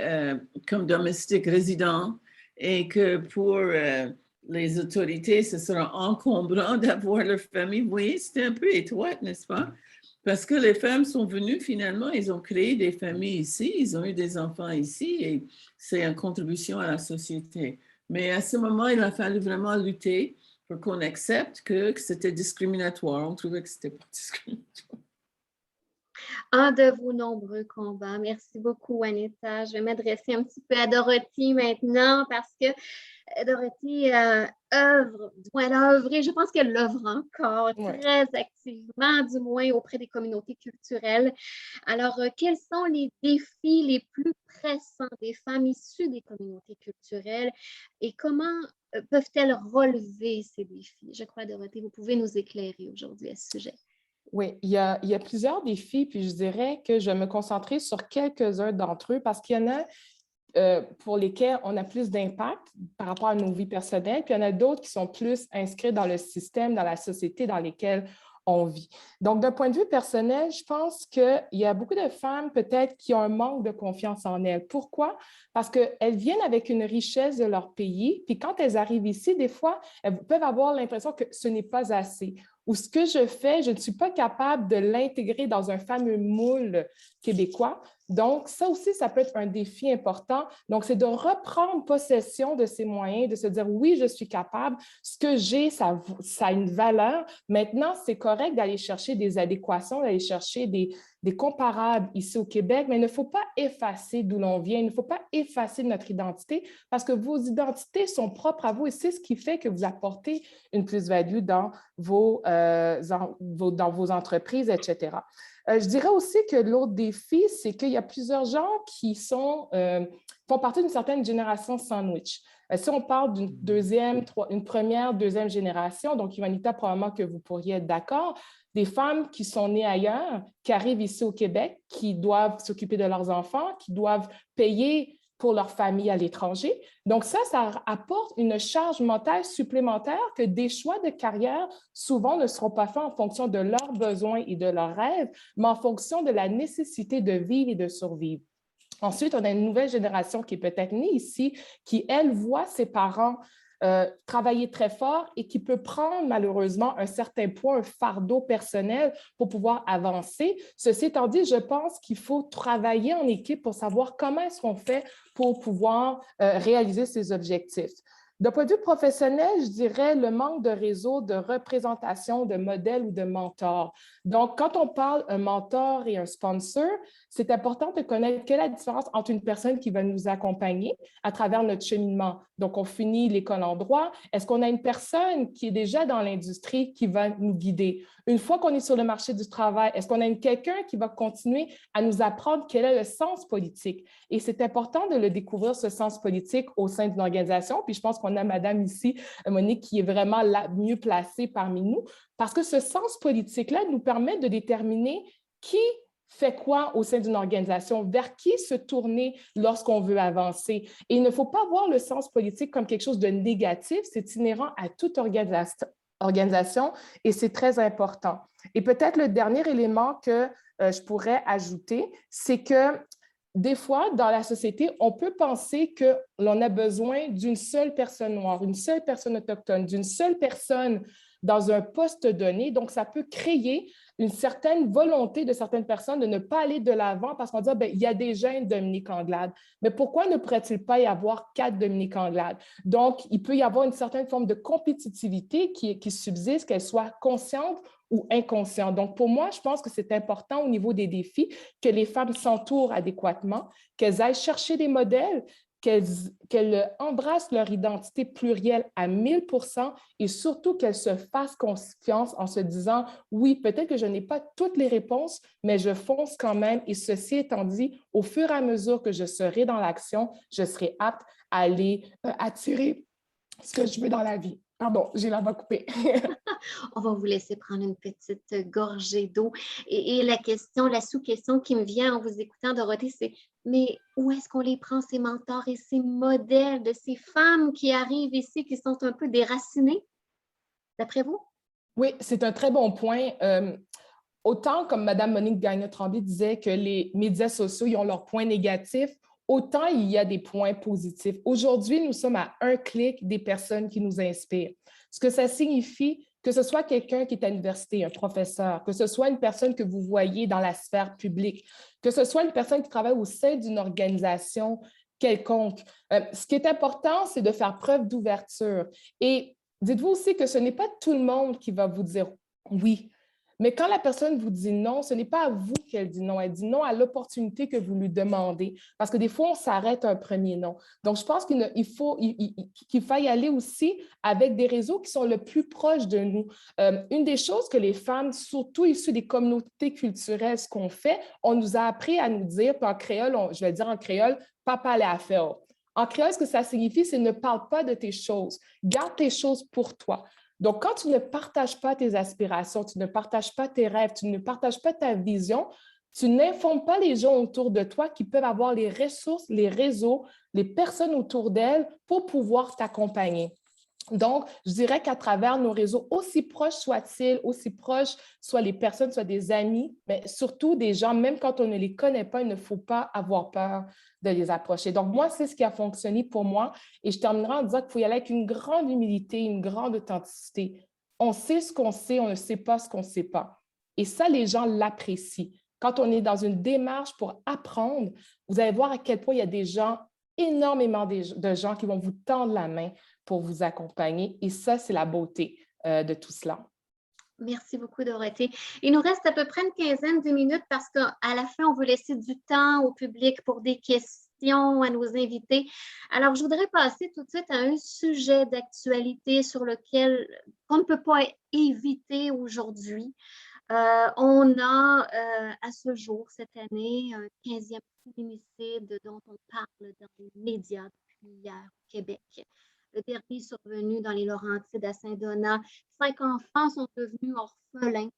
comme domestiques résidents et que pour les autorités, ce sera encombrant d'avoir leur famille. Vous voyez, c'était un peu étroit, n'est-ce pas? Parce que les femmes sont venues finalement, ils ont créé des familles ici, ils ont eu des enfants ici et c'est une contribution à la société. Mais à ce moment, il a fallu vraiment lutter pour qu'on accepte que c'était discriminatoire. On trouvait que c'était pas discriminatoire. Un de vos nombreux combats. Merci beaucoup, Anita. Je vais m'adresser un petit peu à Dorothy maintenant parce que Dorothy œuvre, du moins elle a œuvré, je pense qu'elle l'œuvre encore très activement, du moins auprès des communautés culturelles. Alors, quels sont les défis les plus pressants des femmes issues des communautés culturelles et comment peuvent-elles relever ces défis? Je crois, Dorothée, vous pouvez nous éclairer aujourd'hui à ce sujet. Oui, il y a plusieurs défis, puis je dirais que je vais me concentrer sur quelques-uns d'entre eux parce qu'il y en a pour lesquels on a plus d'impact par rapport à nos vies personnelles, puis il y en a d'autres qui sont plus inscrits dans le système, dans la société dans lesquelles on vit. Donc, d'un point de vue personnel, je pense qu'il y a beaucoup de femmes peut-être qui ont un manque de confiance en elles. Pourquoi? Parce qu'elles viennent avec une richesse de leur pays, puis quand elles arrivent ici, des fois, elles peuvent avoir l'impression que ce n'est pas assez. Ou ce que je fais, je ne suis pas capable de l'intégrer dans un fameux moule québécois. Donc, ça aussi, ça peut être un défi important. Donc, c'est de reprendre possession de ses moyens, de se dire, oui, je suis capable, ce que j'ai, ça a une valeur. Maintenant, c'est correct d'aller chercher des adéquations, d'aller chercher des comparables ici au Québec, mais il ne faut pas effacer d'où l'on vient, il ne faut pas effacer notre identité parce que vos identités sont propres à vous et c'est ce qui fait que vous apportez une plus-value dans vos entreprises, etc. Je dirais aussi que l'autre défi, c'est qu'il y a plusieurs gens qui font partie d'une certaine génération sandwich. Si on parle une première, deuxième génération, donc Juanita, probablement que vous pourriez être d'accord, des femmes qui sont nées ailleurs, qui arrivent ici au Québec, qui doivent s'occuper de leurs enfants, qui doivent payer pour leur famille à l'étranger. Donc ça apporte une charge mentale supplémentaire que des choix de carrière souvent ne seront pas faits en fonction de leurs besoins et de leurs rêves, mais en fonction de la nécessité de vivre et de survivre. Ensuite, on a une nouvelle génération qui est peut-être née ici, qui, elle, voit ses parents travailler très fort et qui peut prendre malheureusement un certain poids, un fardeau personnel pour pouvoir avancer. Ceci étant dit, je pense qu'il faut travailler en équipe pour savoir comment est-ce qu'on fait pour pouvoir réaliser ces objectifs. D'un point de vue professionnel, je dirais le manque de réseau, de représentation, de modèle ou de mentor. Donc, quand on parle un mentor et un sponsor, c'est important de connaître quelle est la différence entre une personne qui va nous accompagner à travers notre cheminement. Donc, on finit l'école en droit. Est-ce qu'on a une personne qui est déjà dans l'industrie qui va nous guider? Une fois qu'on est sur le marché du travail, est-ce qu'on a quelqu'un qui va continuer à nous apprendre quel est le sens politique? Et c'est important de le découvrir, ce sens politique, au sein d'une organisation. Puis je pense qu'on a madame ici, Monique, qui est vraiment la mieux placée parmi nous, parce que ce sens politique-là nous permet de déterminer qui fait quoi au sein d'une organisation, vers qui se tourner lorsqu'on veut avancer. Et il ne faut pas voir le sens politique comme quelque chose de négatif, c'est inhérent à toute organisation et c'est très important. Et peut-être le dernier élément que je pourrais ajouter, c'est que des fois, dans la société, on peut penser que l'on a besoin d'une seule personne noire, une seule personne autochtone, d'une seule personne dans un poste donné. Donc, ça peut créer une certaine volonté de certaines personnes de ne pas aller de l'avant parce qu'on dit, il y a déjà une Dominique Anglade. Mais pourquoi ne pourrait-il pas y avoir 4 Dominique Anglade? Donc, il peut y avoir une certaine forme de compétitivité qui subsiste, qu'elle soit consciente ou inconsciente. Donc, pour moi, je pense que c'est important au niveau des défis que les femmes s'entourent adéquatement, qu'elles aillent chercher des modèles, qu'elles embrassent leur identité plurielle à 1000% et surtout qu'elles se fassent confiance en se disant, oui, peut-être que je n'ai pas toutes les réponses, mais je fonce quand même. Et ceci étant dit, au fur et à mesure que je serai dans l'action, je serai apte à aller attirer ce que je veux dans la vie. Pardon, j'ai la voix coupée. On va vous laisser prendre une petite gorgée d'eau. Et la sous-question qui me vient en vous écoutant, Dorothée, c'est mais où est-ce qu'on les prend, ces mentors et ces modèles de ces femmes qui arrivent ici, qui sont un peu déracinées, d'après vous? Oui, c'est un très bon point. Autant, comme Mme Monique Gagnon-Tremblay disait, que les médias sociaux ils ont leurs points négatifs, autant il y a des points positifs. Aujourd'hui, nous sommes à un clic des personnes qui nous inspirent. Ce que ça signifie, que ce soit quelqu'un qui est à l'université, un professeur, que ce soit une personne que vous voyez dans la sphère publique, que ce soit une personne qui travaille au sein d'une organisation quelconque. Ce qui est important, c'est de faire preuve d'ouverture. Et dites-vous aussi que ce n'est pas tout le monde qui va vous dire oui. Mais quand la personne vous dit non, ce n'est pas à vous qu'elle dit non. Elle dit non à l'opportunité que vous lui demandez. Parce que des fois, on s'arrête à un premier non. Donc, je pense qu'il faille aller aussi avec des réseaux qui sont le plus proches de nous. Une des choses que les femmes, surtout issues des communautés culturelles, ce qu'on fait, on nous a appris à nous dire, puis en créole, je vais dire en créole, « papa les affaires ». En créole, ce que ça signifie, c'est ne parle pas de tes choses. Garde tes choses pour toi. Donc, quand tu ne partages pas tes aspirations, tu ne partages pas tes rêves, tu ne partages pas ta vision, tu n'informes pas les gens autour de toi qui peuvent avoir les ressources, les réseaux, les personnes autour d'elles pour pouvoir t'accompagner. Donc, je dirais qu'à travers nos réseaux, aussi proches soient-ils, aussi proches soient les personnes, soit des amis, mais surtout des gens, même quand on ne les connaît pas, il ne faut pas avoir peur de les approcher. Donc, moi, c'est ce qui a fonctionné pour moi. Et je terminerai en disant qu'il faut y aller avec une grande humilité, une grande authenticité. On sait ce qu'on sait, on ne sait pas ce qu'on ne sait pas. Et ça, les gens l'apprécient. quand on est dans une démarche pour apprendre, vous allez voir à quel point il y a des gens, énormément de gens qui vont vous tendre la main pour vous accompagner. Et ça, c'est la beauté de tout cela. Merci beaucoup, Dorothée. Il nous reste à peu près une quinzaine de minutes parce qu'à la fin, on veut laisser du temps au public pour des questions à nos invités. Alors, je voudrais passer tout de suite à un sujet d'actualité sur lequel on ne peut pas éviter aujourd'hui. On a à ce jour, cette année, un 15e féminicide dont on parle dans les médias depuis hier au Québec. Le dernier survenu dans les Laurentides à Saint-Donat. 5 enfants sont devenus orphelins.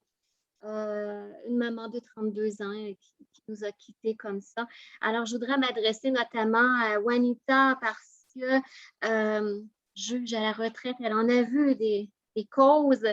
Une maman de 32 ans qui nous a quittés comme ça. Alors, je voudrais m'adresser notamment à Juanita parce que juge à la retraite, elle en a vu des causes.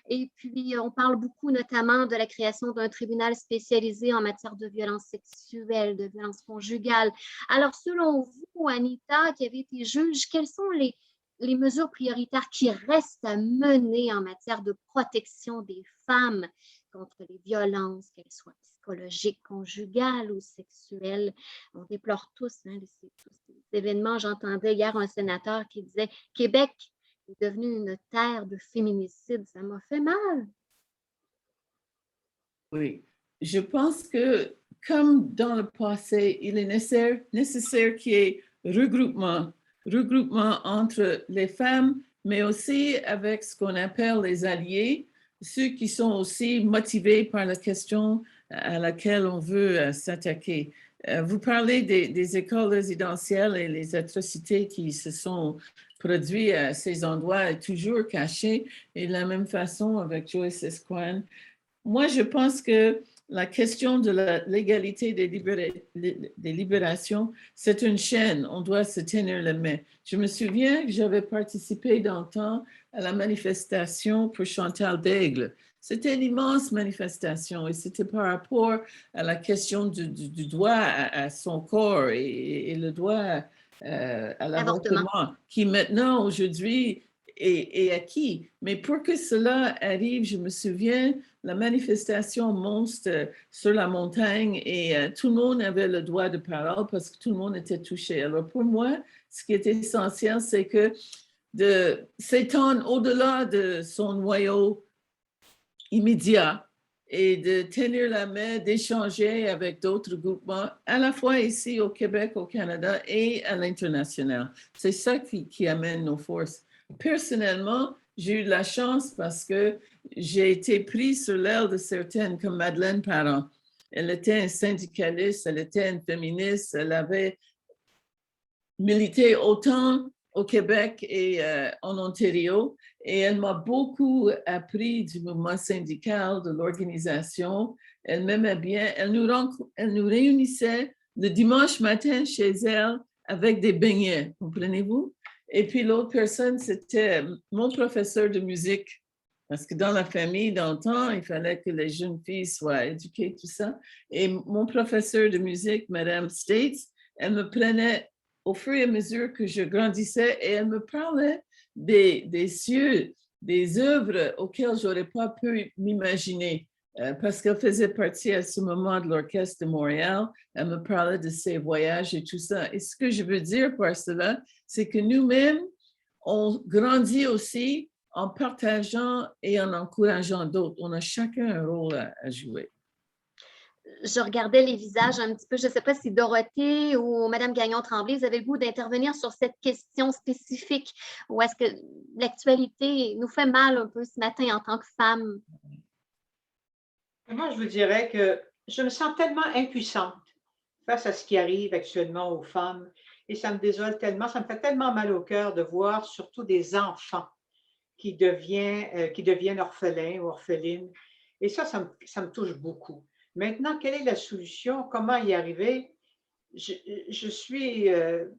Et puis, on parle beaucoup notamment de la création d'un tribunal spécialisé en matière de violence sexuelle, de violence conjugale. Alors, selon vous, Anita, qui avez été juge, quelles sont les mesures prioritaires qui restent à mener en matière de protection des femmes contre les violences, qu'elles soient psychologiques, conjugales ou sexuelles? On déplore tous, tous ces événements. J'entendais hier un sénateur qui disait « Québec est devenu une terre de féminicide. » Ça m'a fait mal. Oui, je pense que comme dans le passé, il est nécessaire qu'il y ait regroupement entre les femmes, mais aussi avec ce qu'on appelle les alliés, ceux qui sont aussi motivés par la question à laquelle on veut s'attaquer. Vous parlez des écoles résidentielles et les atrocités qui se sont produites à ces endroits, toujours cachés, et de la même façon avec Joyce Eskouen. Moi, je pense que la question de la légalité des libérations, c'est une chaîne, on doit se tenir la main. Je me souviens que j'avais participé dans le temps à la manifestation pour Chantal Daigle. C'était une immense manifestation et c'était par rapport à la question du droit à son corps et le droit à l'avortement, qui maintenant, aujourd'hui, est acquis. Mais pour que cela arrive, je me souviens, la manifestation monstre sur la montagne et tout le monde avait le droit de parole parce que tout le monde était touché. Alors pour moi, ce qui est essentiel, c'est que de s'étendre au-delà de son noyau immédiat et de tenir la main, d'échanger avec d'autres groupements, à la fois ici au Québec, au Canada et à l'international. C'est ça qui amène nos forces. Personnellement, j'ai eu de la chance parce que j'ai été prise sur l'aile de certaines, comme Madeleine Parent. Elle était une syndicaliste, elle était une féministe, elle avait milité autant au Québec et en Ontario, et elle m'a beaucoup appris du mouvement syndical, de l'organisation. Elle m'aimait bien. Elle nous réunissait le dimanche matin chez elle avec des beignets, comprenez-vous? Et puis l'autre personne, c'était mon professeur de musique. Parce que dans la famille, dans le temps, il fallait que les jeunes filles soient éduquées, tout ça. Et mon professeur de musique, Madame States, elle me prenait au fur et à mesure que je grandissais et elle me parlait des cieux, des œuvres auxquelles je n'aurais pas pu m'imaginer. Parce qu'elle faisait partie à ce moment de l'Orchestre de Montréal. Elle me parlait de ses voyages et tout ça. Et ce que je veux dire par cela, c'est que nous-mêmes, on grandit aussi en partageant et en encourageant d'autres. On a chacun un rôle à jouer. Je regardais les visages un petit peu. Je ne sais pas si Dorothée ou Mme Gagnon-Tremblay, vous avez le goût d'intervenir sur cette question spécifique ou est-ce que l'actualité nous fait mal un peu ce matin en tant que femme? Moi, je vous dirais que je me sens tellement impuissante face à ce qui arrive actuellement aux femmes et ça me désole tellement, ça me fait tellement mal au cœur de voir surtout des enfants qui deviennent orphelins ou orphelines. Et ça me touche beaucoup. Maintenant, quelle est la solution? Comment y arriver? Je suis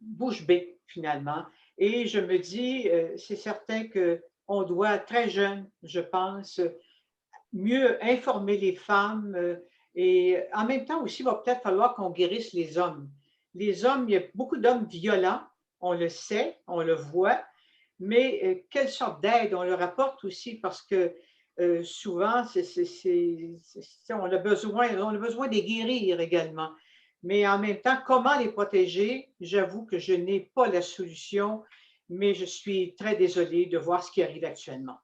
bouche bée, finalement. Et je me dis, c'est certain qu'on doit, très jeune, je pense, mieux informer les femmes. Et en même temps aussi, il va peut-être falloir qu'on guérisse les hommes. Les hommes, il y a beaucoup d'hommes violents, on le sait, on le voit, mais quelle sorte d'aide on leur apporte aussi parce que souvent, on a besoin de les guérir également. Mais en même temps, comment les protéger? J'avoue que je n'ai pas la solution, mais je suis très désolée de voir ce qui arrive actuellement.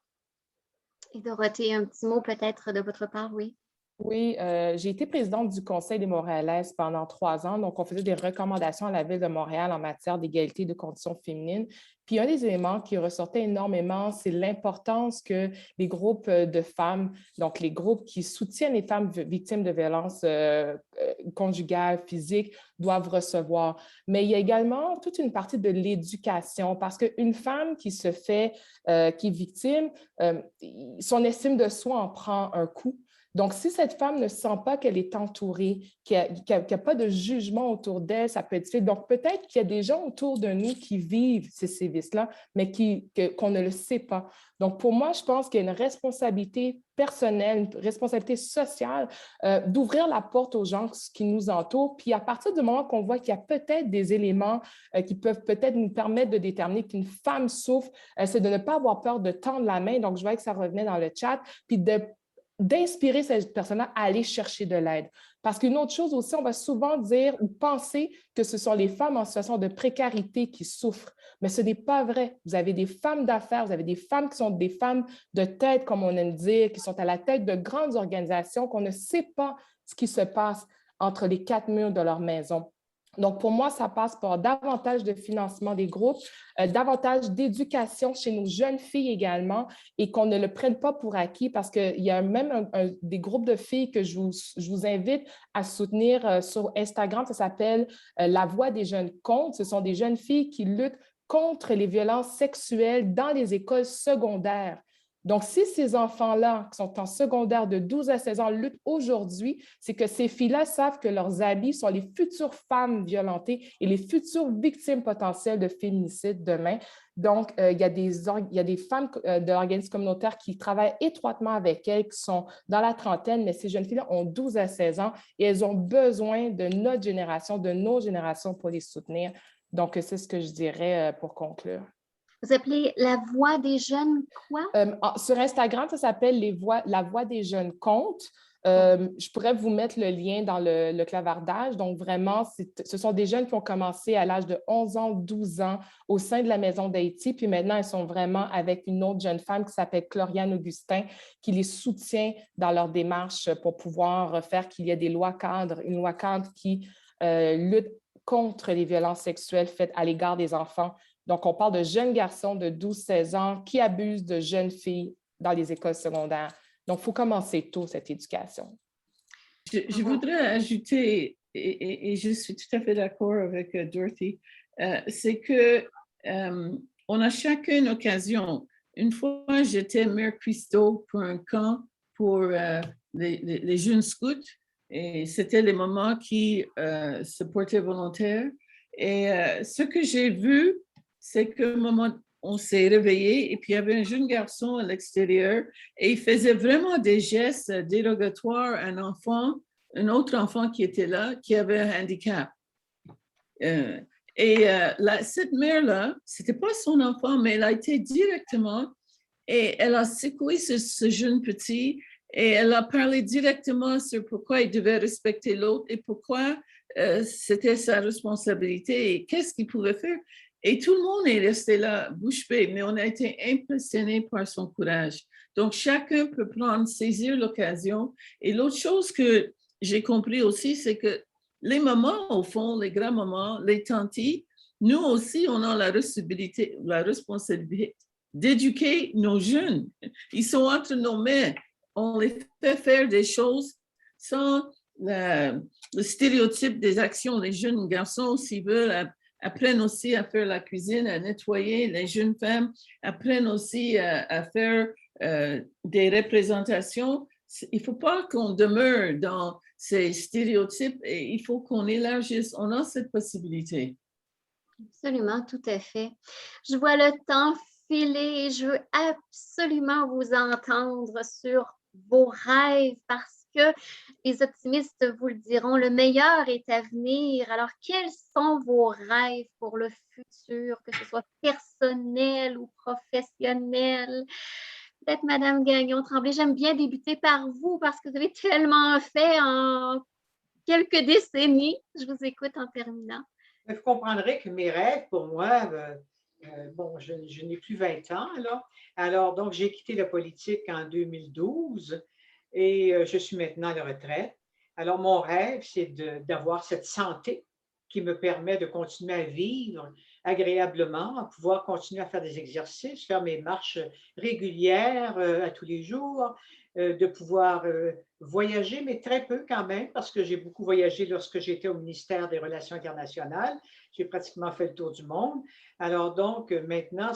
Et Dorothée, un petit mot peut-être de votre part, oui. Oui, j'ai été présidente du Conseil des Montréalaises pendant 3 ans. Donc, on faisait des recommandations à la Ville de Montréal en matière d'égalité de conditions féminines. Puis, un des éléments qui ressortait énormément, c'est l'importance que les groupes de femmes, donc les groupes qui soutiennent les femmes victimes de violences conjugales, physiques, doivent recevoir. Mais il y a également toute une partie de l'éducation parce qu'une femme qui se fait, qui est victime, son estime de soi en prend un coup. Donc, si cette femme ne sent pas qu'elle est entourée, qu'il n'y a pas de jugement autour d'elle, ça peut être difficile. Donc, peut-être qu'il y a des gens autour de nous qui vivent ces sévices-là, mais qu'on ne le sait pas. Donc, pour moi, je pense qu'il y a une responsabilité personnelle, une responsabilité sociale d'ouvrir la porte aux gens qui nous entourent. Puis, à partir du moment qu'on voit qu'il y a peut-être des éléments qui peuvent peut-être nous permettre de déterminer qu'une femme souffre, c'est de ne pas avoir peur de tendre la main. Donc, je voyais que ça revenait dans le chat, puis d'inspirer cette personne-là à aller chercher de l'aide. Parce qu'une autre chose aussi, on va souvent dire ou penser que ce sont les femmes en situation de précarité qui souffrent, mais ce n'est pas vrai. Vous avez des femmes d'affaires, vous avez des femmes qui sont des femmes de tête, comme on aime dire, qui sont à la tête de grandes organisations, qu'on ne sait pas ce qui se passe entre les 4 murs de leur maison. Donc, pour moi, ça passe par davantage de financement des groupes, davantage d'éducation chez nos jeunes filles également, et qu'on ne le prenne pas pour acquis parce qu'il y a même des groupes de filles que je vous invite à soutenir sur Instagram. Ça s'appelle La Voix des jeunes comptes. Ce sont des jeunes filles qui luttent contre les violences sexuelles dans les écoles secondaires. Donc, si ces enfants-là, qui sont en secondaire de 12 à 16 ans, luttent aujourd'hui, c'est que ces filles-là savent que leurs habits sont les futures femmes violentées et les futures victimes potentielles de féminicide demain. Donc, il y a des femmes de l'organisme communautaire qui travaillent étroitement avec elles, qui sont dans la trentaine, mais ces jeunes filles-là ont 12 à 16 ans et elles ont besoin de notre génération, de nos générations pour les soutenir. Donc, c'est ce que je dirais pour conclure. Vous appelez La Voix des jeunes quoi? Sur Instagram, ça s'appelle La Voix des jeunes comptes. Je pourrais vous mettre le lien dans le clavardage. Donc, vraiment, ce sont des jeunes qui ont commencé à l'âge de 11 ans, 12 ans au sein de la Maison d'Haïti. Puis maintenant, elles sont vraiment avec une autre jeune femme qui s'appelle Cloriane Augustin, qui les soutient dans leur démarche pour pouvoir faire qu'il y ait des lois cadres, une loi cadre qui lutte contre les violences sexuelles faites à l'égard des enfants. Donc, on parle de jeunes garçons de 12-16 ans qui abusent de jeunes filles dans les écoles secondaires. Donc, il faut commencer tôt cette éducation. Je voudrais ajouter, et je suis tout à fait d'accord avec Dorothy, c'est que on a chacun une occasion. Une fois, j'étais Mère Christo pour un camp pour les jeunes scouts, et c'était les moments qui se portaient volontaires. Et ce que j'ai vu, c'est qu'à un moment, on s'est réveillé et puis il y avait un jeune garçon à l'extérieur et il faisait vraiment des gestes dérogatoires à un autre enfant qui était là, qui avait un handicap. Cette mère-là, c'était pas son enfant, mais elle a été directement et elle a secoué ce jeune petit et elle a parlé directement sur pourquoi il devait respecter l'autre et pourquoi c'était sa responsabilité et qu'est-ce qu'il pouvait faire. Et tout le monde est resté là, bouche bée, mais on a été impressionnés par son courage. Donc, chacun peut saisir l'occasion. Et l'autre chose que j'ai compris aussi, c'est que les mamans, au fond, les grands-mamans, les tantis, nous aussi, on a la responsabilité d'éduquer nos jeunes. Ils sont entre nos mains. On les fait faire des choses sans le stéréotype des actions. Les jeunes garçons, s'ils veulent, apprennent aussi à faire la cuisine, à nettoyer. Les jeunes femmes apprennent aussi à faire des représentations. Il ne faut pas qu'on demeure dans ces stéréotypes et il faut qu'on élargisse. On a cette possibilité. Absolument, tout à fait. Je vois le temps filer et je veux absolument vous entendre sur vos rêves parce que les optimistes vous le diront, le meilleur est à venir. Alors, quels sont vos rêves pour le futur, que ce soit personnel ou professionnel? Peut-être Madame Gagnon-Tremblay, j'aime bien débuter par vous parce que vous avez tellement fait en quelques décennies. Je vous écoute en terminant. Vous comprendrez que mes rêves, pour moi, bon, je n'ai plus 20 ans, là. Alors, donc, j'ai quitté la politique en 2012 et je suis maintenant à la retraite. Alors, mon rêve, c'est d'avoir cette santé qui me permet de continuer à vivre agréablement, à pouvoir continuer à faire des exercices, faire mes marches régulières à tous les jours, de pouvoir voyager, mais très peu quand même, parce que j'ai beaucoup voyagé lorsque j'étais au ministère des Relations internationales. J'ai pratiquement fait le tour du monde. Alors donc, maintenant,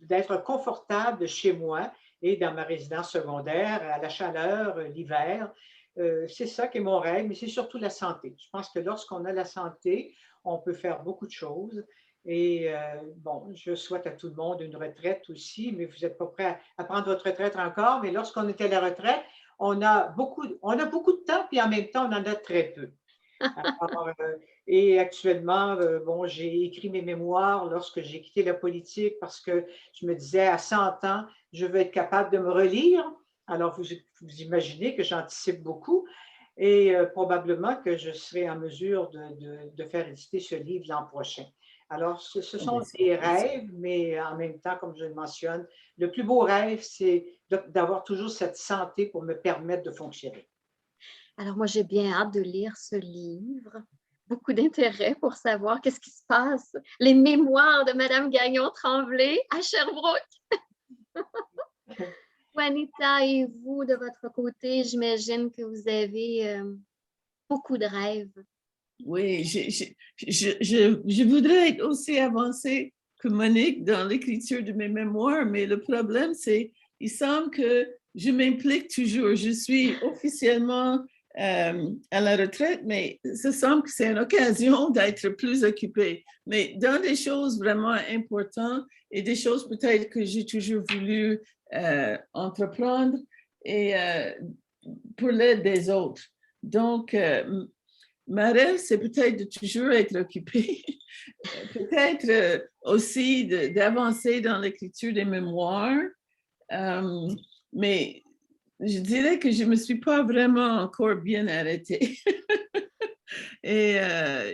d'être confortable chez moi et dans ma résidence secondaire, à la chaleur, l'hiver. C'est ça qui est mon rêve, mais c'est surtout la santé. Je pense que lorsqu'on a la santé, on peut faire beaucoup de choses. Et bon, je souhaite à tout le monde une retraite aussi, mais vous n'êtes pas prêt à prendre votre retraite encore. Mais lorsqu'on est à la retraite, on a beaucoup de temps, puis en même temps, on en a très peu. Alors, et actuellement, bon, j'ai écrit mes mémoires lorsque j'ai quitté la politique parce que je me disais à 100 ans, je veux être capable de me relire. Alors, vous imaginez que j'anticipe beaucoup et probablement que je serai en mesure de faire éditer ce livre l'an prochain. Alors, ce sont des rêves, mais en même temps, comme je le mentionne, le plus beau rêve, c'est d'avoir toujours cette santé pour me permettre de fonctionner. Alors, moi, j'ai bien hâte de lire ce livre. Beaucoup d'intérêt pour savoir qu'est-ce qui se passe. Les mémoires de Madame Gagnon-Tremblay à Sherbrooke. Juanita, et vous, de votre côté, j'imagine que vous avez beaucoup de rêves. Oui, je voudrais être aussi avancée que Monique dans l'écriture de mes mémoires, mais le problème, c'est il semble que je m'implique toujours. Je suis officiellement à la retraite, mais ça semble que c'est une occasion d'être plus occupée. Mais dans des choses vraiment importantes et des choses peut-être que j'ai toujours voulu entreprendre et pour l'aide des autres. Donc, ma rêve, c'est peut-être de toujours être occupée, peut-être aussi d'avancer dans l'écriture des mémoires, mais je dirais que je ne me suis pas vraiment encore bien arrêtée. Et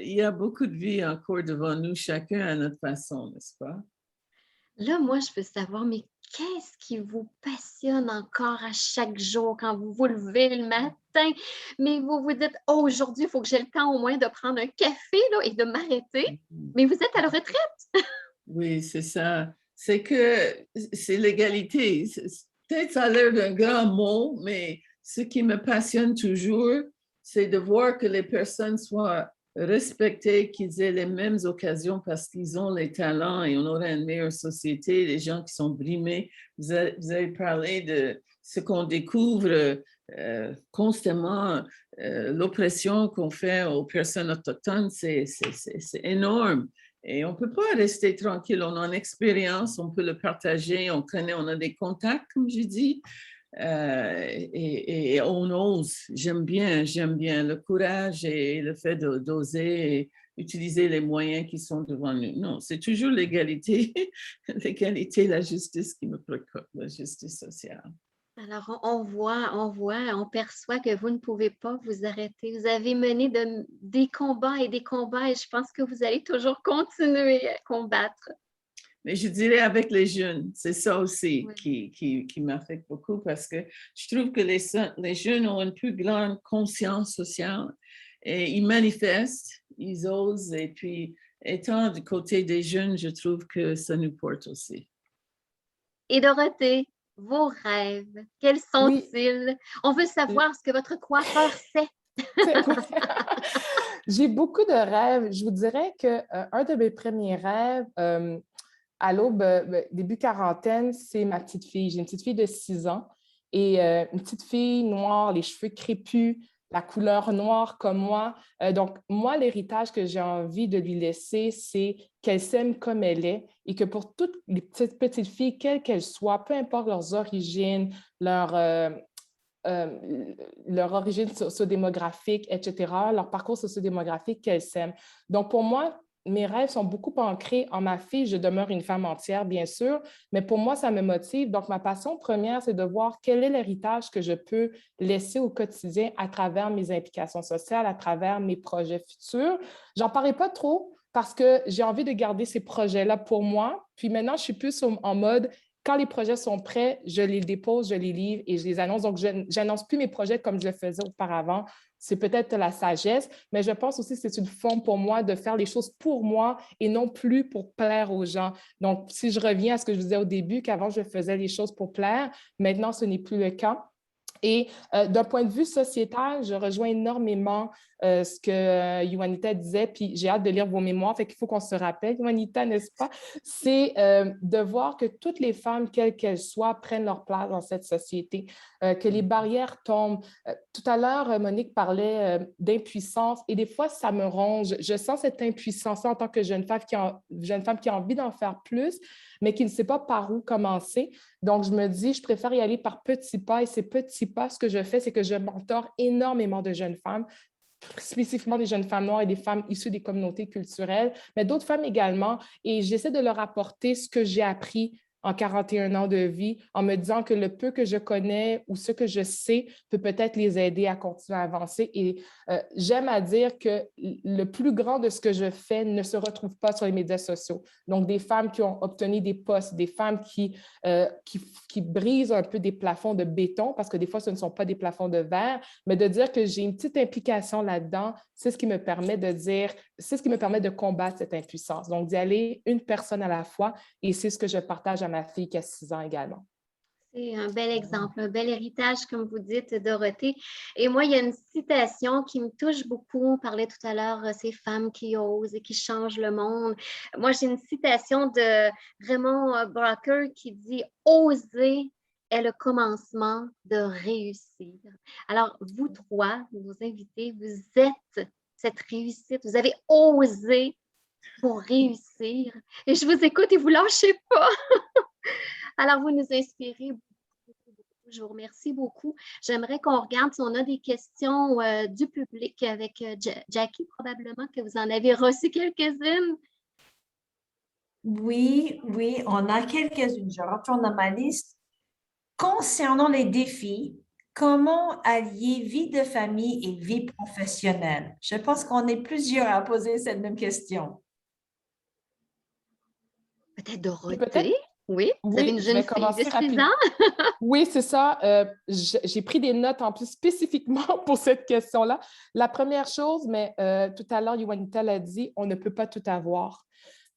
il y a beaucoup de vie encore devant nous, chacun à notre façon, n'est-ce pas? Là, moi, je veux savoir, mais qu'est-ce qui vous passionne encore à chaque jour quand vous vous levez le matin, mais vous vous dites, oh, aujourd'hui, il faut que j'ai le temps au moins de prendre un café là, et de m'arrêter, mais vous êtes à la retraite. Oui, c'est ça. C'est que c'est l'égalité. Peut-être ça a l'air d'un grand mot, mais ce qui me passionne toujours, c'est de voir que les personnes soient respectées, qu'ils aient les mêmes occasions parce qu'ils ont les talents et on aurait une meilleure société. Les gens qui sont brimés, vous avez parlé de ce qu'on découvre constamment, l'oppression qu'on fait aux personnes autochtones, c'est énorme. Et on ne peut pas rester tranquille. On a une expérience, on peut le partager, on connaît, on a des contacts, comme je dis, et on ose. J'aime bien le courage et le fait d'oser utiliser les moyens qui sont devant nous. Non, c'est toujours l'égalité, l'égalité, la justice qui me préoccupe, la justice sociale. Alors, on perçoit que vous ne pouvez pas vous arrêter. Vous avez mené des combats et je pense que vous allez toujours continuer à combattre. Mais je dirais avec les jeunes, c'est ça aussi Oui. qui m'affecte beaucoup parce que je trouve que les jeunes ont une plus grande conscience sociale et ils manifestent, ils osent et puis étant du côté des jeunes, je trouve que ça nous porte aussi. Et Dorothée, vos rêves, quels sont-ils? Oui. On veut savoir ce que votre coiffeur sait. J'ai beaucoup de rêves. Je vous dirais qu'un de mes premiers rêves, à l'aube, début quarantaine, c'est ma petite fille. J'ai une petite fille de 6 ans et une petite fille noire, les cheveux crépus, la couleur noire comme moi. Donc, moi, l'héritage que j'ai envie de lui laisser, c'est qu'elle s'aime comme elle est et que pour toutes les petites filles, quelles qu'elles soient, peu importe leurs origines, leur origine sociodémographique, etc., leur parcours sociodémographique, qu'elles s'aiment. Donc, pour moi, mes rêves sont beaucoup ancrés en ma fille. Je demeure une femme entière, bien sûr, mais pour moi, ça me motive. Donc, ma passion première, c'est de voir quel est l'héritage que je peux laisser au quotidien à travers mes implications sociales, à travers mes projets futurs. J'en parlerai pas trop parce que j'ai envie de garder ces projets-là pour moi. Puis maintenant, je suis plus en mode, quand les projets sont prêts, je les dépose, je les livre et je les annonce. Donc, je n'annonce plus mes projets comme je le faisais auparavant. C'est peut-être la sagesse, mais je pense aussi que c'est une forme pour moi de faire les choses pour moi et non plus pour plaire aux gens. Donc, si je reviens à ce que je vous disais au début, qu'avant, je faisais les choses pour plaire, maintenant, ce n'est plus le cas. Et d'un point de vue sociétal, je rejoins énormément ce que Juanita disait, puis j'ai hâte de lire vos mémoires, fait qu'il faut qu'on se rappelle, Juanita, n'est-ce pas? C'est de voir que toutes les femmes, quelles qu'elles soient, prennent leur place dans cette société, que les barrières tombent. Tout à l'heure, Monique parlait d'impuissance et des fois, ça me ronge. Je sens cette impuissance en tant que jeune femme qui a envie d'en faire plus, mais qui ne sait pas par où commencer. Donc, je me dis, je préfère y aller par petits pas. Et ces petits pas, ce que je fais, c'est que je mentore énormément de jeunes femmes, spécifiquement des jeunes femmes noires et des femmes issues des communautés culturelles, mais d'autres femmes également. Et j'essaie de leur apporter ce que j'ai appris en 41 ans de vie, en me disant que le peu que je connais ou ce que je sais peut peut-être les aider à continuer à avancer. Et j'aime à dire que le plus grand de ce que je fais ne se retrouve pas sur les médias sociaux. Donc, des femmes qui ont obtenu des postes, des femmes qui brisent un peu des plafonds de béton, parce que des fois, ce ne sont pas des plafonds de verre, mais de dire que j'ai une petite implication là-dedans, c'est ce qui me permet de dire, c'est ce qui me permet de combattre cette impuissance. Donc, d'y aller une personne à la fois, et c'est ce que je partage à ma fille qui a 6 ans également. C'est un bel exemple, un bel héritage, comme vous dites, Dorothée. Et moi, il y a une citation qui me touche beaucoup. On parlait tout à l'heure, ces femmes qui osent et qui changent le monde. Moi, j'ai une citation de Raymond Brocker qui dit « Oser est le commencement de réussir ». Alors, vous trois, nos invités, vous êtes cette réussite. Vous avez osé pour réussir. Et je vous écoute et vous ne lâchez pas. Alors, vous nous inspirez beaucoup. Je vous remercie beaucoup. J'aimerais qu'on regarde si on a des questions du public avec Jackie, probablement que vous en avez reçu quelques-unes. Oui, on a quelques-unes. Je retourne dans ma liste. Concernant les défis, comment allier vie de famille et vie professionnelle? Je pense qu'on est plusieurs à poser cette même question. Peut-être Dorothée? Oui, vous avez une je vais jeune fille commencer de 6 rapidement. ans. Oui, c'est ça. J'ai pris des notes en plus spécifiquement pour cette question-là. La première chose, mais tout à l'heure, Juanita l'a dit, on ne peut pas tout avoir.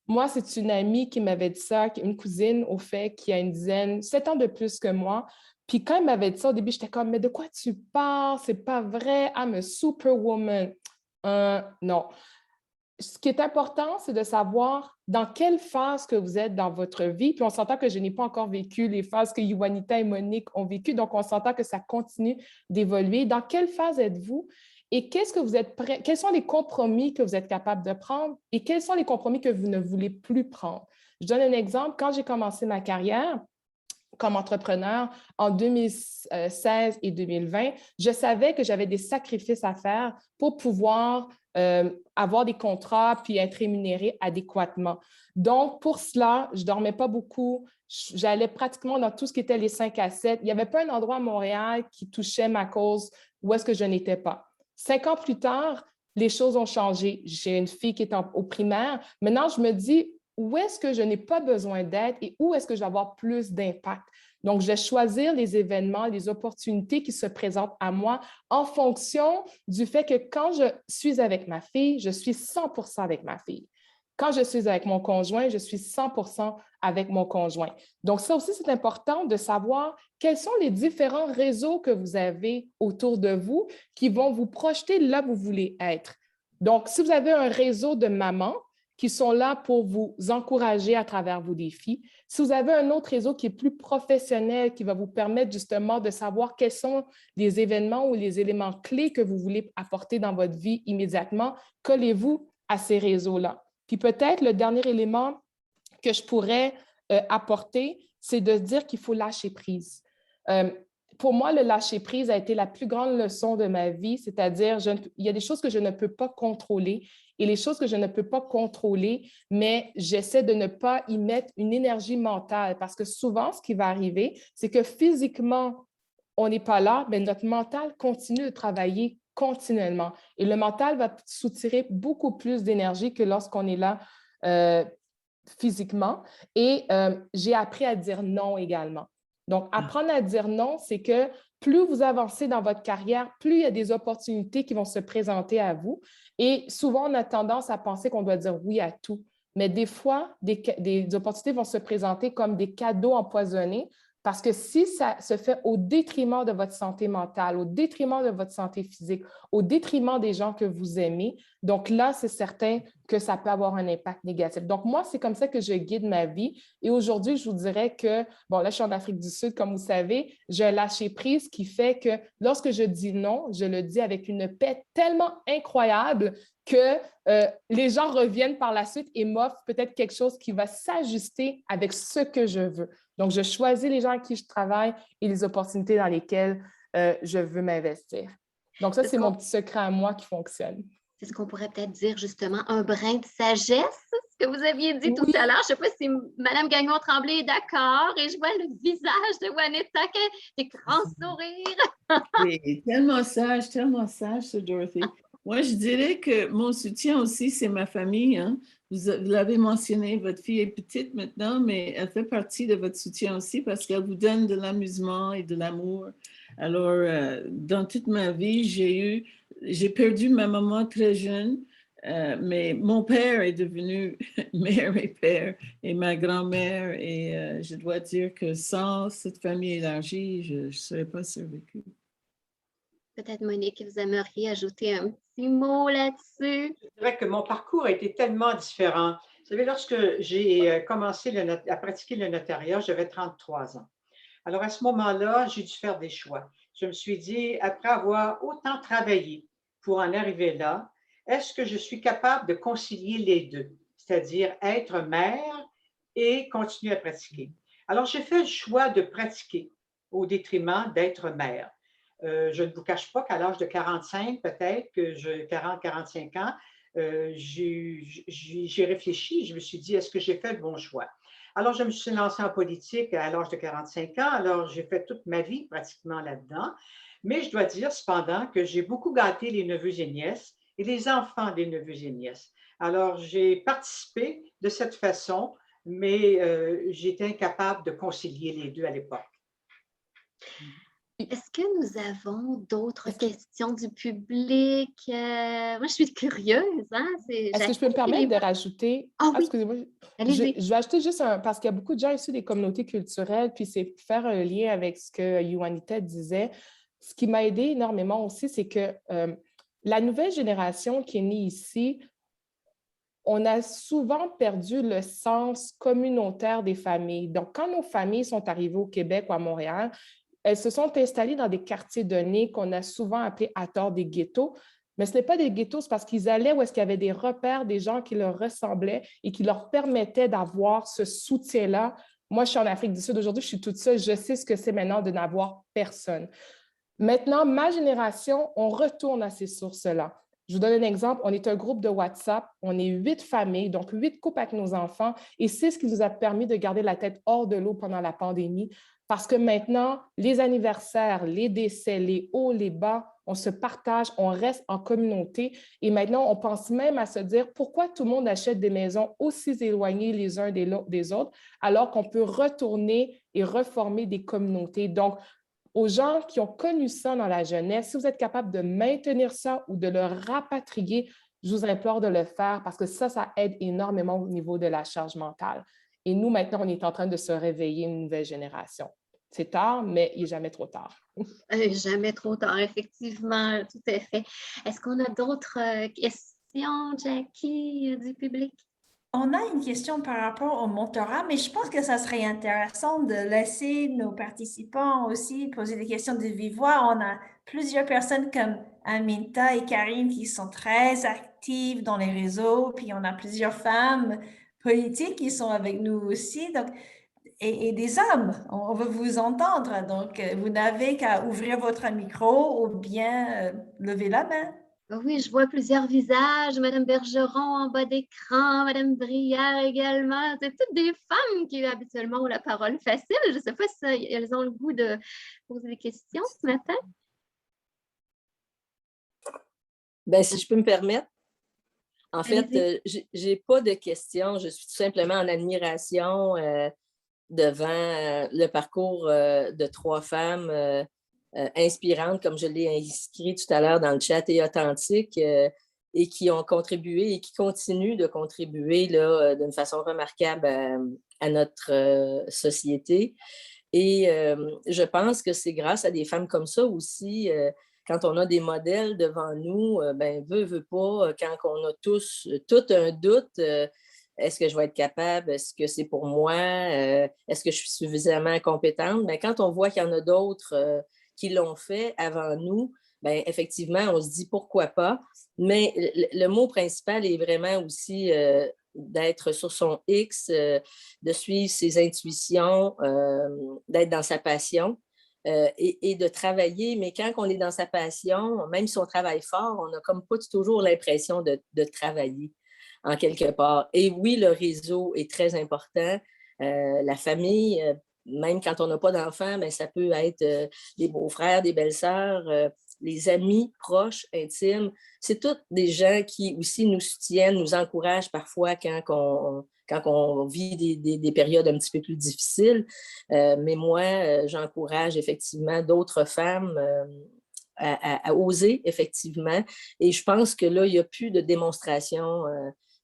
Moi, c'est une amie qui m'avait dit ça, une cousine au fait, qui a une dizaine, 7 ans de plus que moi. Puis quand elle m'avait dit ça, au début, j'étais comme, mais de quoi tu parles? C'est pas vrai. I'm a superwoman. Non. Ce qui est important, c'est de savoir dans quelle phase que vous êtes dans votre vie. Puis on s'entend que je n'ai pas encore vécu les phases que Juanita et Monique ont vécues, donc on s'entend que ça continue d'évoluer. Dans quelle phase êtes-vous et qu'est-ce que vous êtes prêt? Quels sont les compromis que vous êtes capable de prendre et quels sont les compromis que vous ne voulez plus prendre? Je donne un exemple. Quand j'ai commencé ma carrière comme entrepreneur en 2016 et 2020, je savais que j'avais des sacrifices à faire pour pouvoir avoir des contrats puis être rémunérée adéquatement. Donc, pour cela, je ne dormais pas beaucoup. J'allais pratiquement dans tout ce qui était les 5 à 7. Il n'y avait pas un endroit à Montréal qui touchait ma cause où est-ce que je n'étais pas. 5 ans plus tard, les choses ont changé. J'ai une fille qui est au primaire. Maintenant, je me dis, où est-ce que je n'ai pas besoin d'aide et où est-ce que je vais avoir plus d'impact? Donc, je vais choisir les événements, les opportunités qui se présentent à moi en fonction du fait que quand je suis avec ma fille, je suis 100% avec ma fille. Quand je suis avec mon conjoint, je suis 100% avec mon conjoint. Donc, ça aussi, c'est important de savoir quels sont les différents réseaux que vous avez autour de vous qui vont vous projeter là où vous voulez être. Donc, si vous avez un réseau de mamans qui sont là pour vous encourager à travers vos défis, si vous avez un autre réseau qui est plus professionnel, qui va vous permettre justement de savoir quels sont les événements ou les éléments clés que vous voulez apporter dans votre vie immédiatement, collez-vous à ces réseaux-là. Puis peut-être le dernier élément que je pourrais apporter, c'est de dire qu'il faut lâcher prise. pour moi, le lâcher-prise a été la plus grande leçon de ma vie, c'est-à-dire, il y a des choses que je ne peux pas contrôler et les choses que je ne peux pas contrôler, mais j'essaie de ne pas y mettre une énergie mentale parce que souvent, ce qui va arriver, c'est que physiquement, on n'est pas là, mais notre mental continue de travailler continuellement. Et le mental va soutirer beaucoup plus d'énergie que lorsqu'on est là physiquement. Et j'ai appris à dire non également. Donc, apprendre à dire non, c'est que plus vous avancez dans votre carrière, plus il y a des opportunités qui vont se présenter à vous. Et souvent, on a tendance à penser qu'on doit dire oui à tout. Mais des fois, des opportunités vont se présenter comme des cadeaux empoisonnés parce que si ça se fait au détriment de votre santé mentale, au détriment de votre santé physique, au détriment des gens que vous aimez, donc là, c'est certain que ça peut avoir un impact négatif. Donc moi, c'est comme ça que je guide ma vie. Et aujourd'hui, je vous dirais que, bon, là, je suis en Afrique du Sud, comme vous savez, j'ai un lâcher-prise qui fait que lorsque je dis non, je le dis avec une paix tellement incroyable que les gens reviennent par la suite et m'offrent peut-être quelque chose qui va s'ajuster avec ce que je veux. Donc, je choisis les gens avec qui je travaille et les opportunités dans lesquelles je veux m'investir. Donc, ça, c'est mon petit secret à moi qui fonctionne. C'est ce qu'on pourrait peut-être dire justement un brin de sagesse, ce que vous aviez dit tout à l'heure. Je ne sais pas si Mme Gagnon-Tremblay est d'accord et je vois le visage de Juanita qui a des grands sourires. C'est tellement sage, ce Dorothy. Moi, je dirais que mon soutien aussi, c'est ma famille. Hein. Vous l'avez mentionné, votre fille est petite maintenant, mais elle fait partie de votre soutien aussi parce qu'elle vous donne de l'amusement et de l'amour. Alors, dans toute ma vie, j'ai perdu ma maman très jeune, mais mon père est devenu mère et père et ma grand-mère. Et je dois dire que sans cette famille élargie, je ne serais pas survécue. Peut-être, Monique, vous aimeriez ajouter un petit mot là-dessus? Je dirais que mon parcours a été tellement différent. Vous savez, lorsque j'ai commencé à pratiquer le notariat, j'avais 33 ans. Alors, à ce moment-là, j'ai dû faire des choix. Je me suis dit, après avoir autant travaillé pour en arriver là, est-ce que je suis capable de concilier les deux, c'est-à-dire être mère et continuer à pratiquer? Alors, j'ai fait le choix de pratiquer au détriment d'être mère. Je ne vous cache pas qu'à l'âge de 45, peut-être, que 40-45 ans, j'ai réfléchi, je me suis dit, est-ce que j'ai fait le bon choix? Alors, je me suis lancée en politique à l'âge de 45 ans, alors j'ai fait toute ma vie pratiquement là-dedans, mais je dois dire cependant que j'ai beaucoup gâté les neveux et nièces et les enfants des neveux et nièces. Alors, j'ai participé de cette façon, mais j'étais incapable de concilier les deux à l'époque. Est-ce que nous avons d'autres questions du public? Moi, je suis curieuse. Hein? Est-ce que je peux me permettre de rajouter? Ah oui, excusez-moi. allez-y. Je vais ajouter juste parce qu'il y a beaucoup de gens issus des communautés culturelles, puis c'est faire un lien avec ce que Juanita disait. Ce qui m'a aidé énormément aussi, c'est que la nouvelle génération qui est née ici, on a souvent perdu le sens communautaire des familles. Donc, quand nos familles sont arrivées au Québec ou à Montréal, elles se sont installées dans des quartiers donnés qu'on a souvent appelés à tort des ghettos. Mais ce n'est pas des ghettos, c'est parce qu'ils allaient où est-ce qu'il y avait des repères, des gens qui leur ressemblaient et qui leur permettaient d'avoir ce soutien-là. Moi, je suis en Afrique du Sud aujourd'hui, je suis toute seule, je sais ce que c'est maintenant de n'avoir personne. Maintenant, ma génération, on retourne à ces sources-là. Je vous donne un exemple. On est un groupe de WhatsApp. On est 8 familles, donc 8 couples avec nos enfants. Et c'est ce qui nous a permis de garder la tête hors de l'eau pendant la pandémie. Parce que maintenant, les anniversaires, les décès, les hauts, les bas, on se partage, on reste en communauté. Et maintenant, on pense même à se dire pourquoi tout le monde achète des maisons aussi éloignées les uns des autres, alors qu'on peut retourner et reformer des communautés. Donc, aux gens qui ont connu ça dans la jeunesse, si vous êtes capable de maintenir ça ou de le rapatrier, je vous implore de le faire parce que ça aide énormément au niveau de la charge mentale. Et nous, maintenant, on est en train de se réveiller une nouvelle génération. C'est tard, mais il n'est jamais trop tard. Jamais trop tard, effectivement, tout à fait. Est-ce qu'on a d'autres questions, Jackie, du public? On a une question par rapport au mentorat, mais je pense que ça serait intéressant de laisser nos participants aussi poser des questions de vive voix. On a plusieurs personnes comme Aminta et Karine qui sont très actives dans les réseaux, puis on a plusieurs femmes politiques qui sont avec nous aussi. Donc, et des hommes. On veut vous entendre. Donc, vous n'avez qu'à ouvrir votre micro ou bien lever la main. Oui, je vois plusieurs visages. Madame Bergeron en bas d'écran, Madame Brière également. C'est toutes des femmes qui habituellement ont la parole facile. Je ne sais pas si elles ont le goût de poser des questions ce matin. Ben, si je peux me permettre. En Allez-y. fait, j'ai pas de questions. Je suis tout simplement en admiration devant le parcours de 3 femmes inspirantes, comme je l'ai inscrit tout à l'heure dans le chat, et authentiques, et qui ont contribué et qui continuent de contribuer là, d'une façon remarquable à notre société. Et je pense que c'est grâce à des femmes comme ça aussi, quand on a des modèles devant nous, ben veut pas, quand on a tout un doute, est-ce que je vais être capable? Est-ce que c'est pour moi? Est-ce que je suis suffisamment compétente? Ben, quand on voit qu'il y en a d'autres qui l'ont fait avant nous, ben, effectivement, on se dit pourquoi pas. Mais le mot principal est vraiment aussi d'être sur son X, de suivre ses intuitions, d'être dans sa passion. Et de travailler, mais quand on est dans sa passion, même si on travaille fort, on n'a comme pas toujours l'impression de travailler en quelque part. Et oui, le réseau est très important. La famille, même quand on n'a pas d'enfants, ben, ça peut être des beaux-frères, des belles-sœurs, les amis proches, intimes. C'est tous des gens qui aussi nous soutiennent, nous encouragent parfois quand on vit des périodes un petit peu plus difficiles. Mais moi, j'encourage effectivement d'autres femmes à oser, effectivement. Et je pense que là, il n'y a plus de démonstration